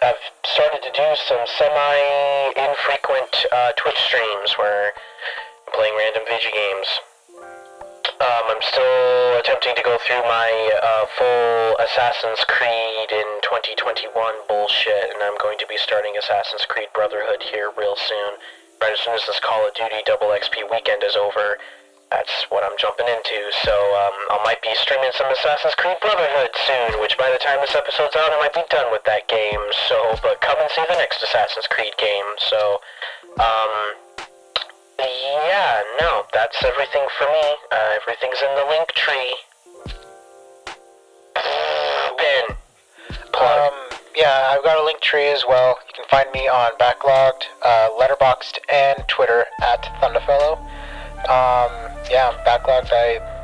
I've started to do some semi-infrequent Twitch streams where I'm playing random video games. I'm still attempting to go through my full Assassin's Creed in 2021 bullshit, and I'm going to be starting Assassin's Creed Brotherhood here real soon. Right as soon as this Call of Duty Double XP weekend is over, that's what I'm jumping into. So I might be streaming some Assassin's Creed Brotherhood soon, which by the time this episode's out, I might be done with that game. So, but come and see the next Assassin's Creed game. So, yeah, no. that's everything for me. Everything's in the link tree. Ben, plug. Yeah, I've got a link tree as well. You can find me on Backlogged, Letterboxd, and Twitter at Thunderfellow. Yeah, Backlogged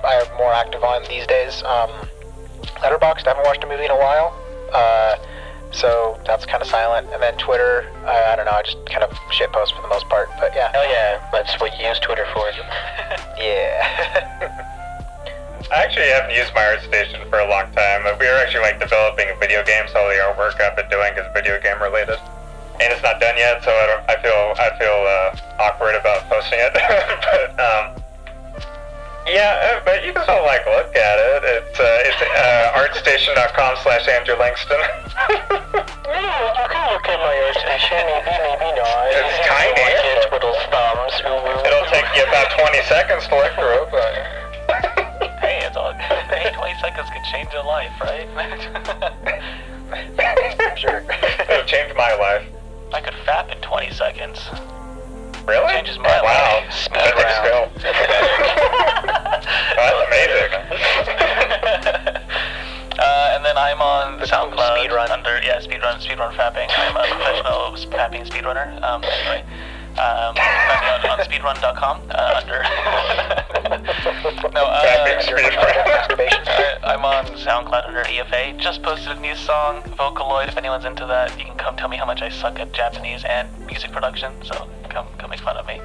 I'm more active on these days. Letterboxd, I haven't watched a movie in a while, so that's kind of silent. And then Twitter, I don't know, I just kind of shitpost for the most part, but yeah. Oh yeah, that's what you use Twitter for. Yeah. I actually haven't used my ArtStation for a long time. We were actually like developing a video game, so all the artwork I've been doing is video game related, and it's not done yet. So I feel awkward about posting it. But you can still like look at it. It's artstation.com/Andrew Langston. Yeah, you can look at my ArtStation. Maybe not. It's tiny. Like twiddle thumbs. It'll take you about 20 seconds to look through, but. Hey, it's all good. Hey, 20 seconds could change your life, right? Sure. It'll change my life. I could fap in 20 seconds. Really? Changes my wow. life. Speed round. That's amazing. And then I'm on SoundCloud Speedrun. under speedrun fapping. I'm a professional fapping speedrunner. Anyway, find me on speedrun.com under. Fapping speedrun. Masturbation. I'm on SoundCloud under EFA. Just posted a new song, Vocaloid. If anyone's into that, you can come tell me how much I suck at Japanese and music production. So come make fun of me.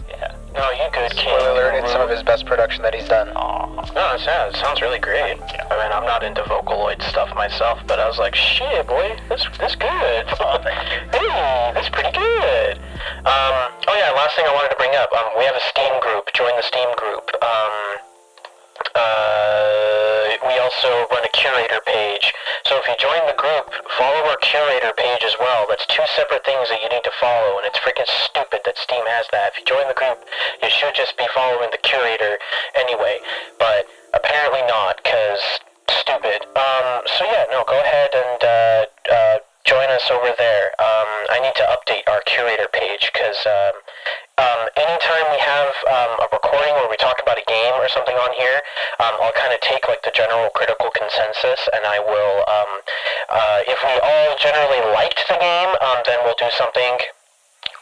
Yeah. No, you good, kid. Spoiler alert, it's some of his best production that he's done. Aww. No, it sounds really great. I mean, I'm not into Vocaloid stuff myself, but I was like, shit, boy, this good. Oh, thank you. Hey, that's pretty good. Oh yeah, last thing I wanted to bring up. We have a Steam group. Join the Steam group. We also run a curator page. So if you join the group, follow our curator page as well. That's two separate things that you need to follow, and it's freaking stupid that Steam has that. If you join the group, you should just be following the curator anyway. But apparently not, because stupid. So yeah, no, go ahead and join us over there. I need to update our curator page, because anytime we have a recording where we talk about a game or something on here, I'll kind of take like the general critical consensus, and I will, if we all generally liked the game, then we'll do something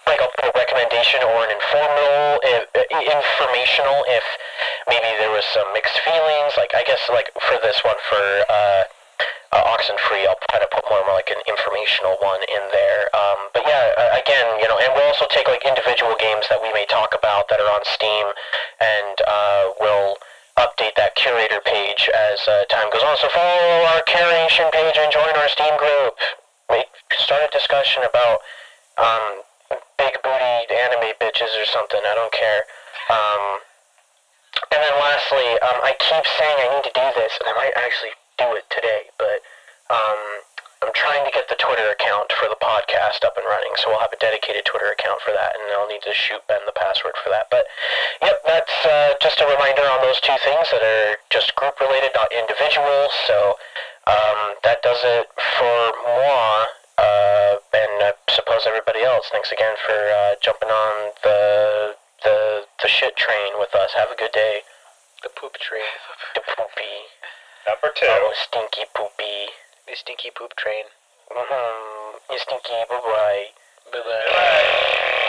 like I'll put a recommendation or an informational if maybe there was some mixed feelings. Like I guess like for this one for Oxenfree, I'll try to put more like an informational one in there. But yeah, again, and we'll also take like individual games that we may talk about that are on Steam, and we'll update that curator page as time goes on. So follow our curation page and join our Steam group. Start a discussion about big booty anime bitches or something. I don't care. And then lastly, I keep saying I need to do this, and I might actually do it today, but I'm trying to get the Twitter account for the podcast up and running, so we'll have a dedicated Twitter account for that, and I'll need to shoot Ben the password for that. But yep, that's just a reminder on those two things that are just group related, not individual. So that does it for moi, and I suppose everybody else. Thanks again for jumping on the shit train with us. Have a good day. The poop train. The poopy. Number 2. Oh, stinky poopy. The stinky poop train. You stinky, bye-bye. Bye-bye.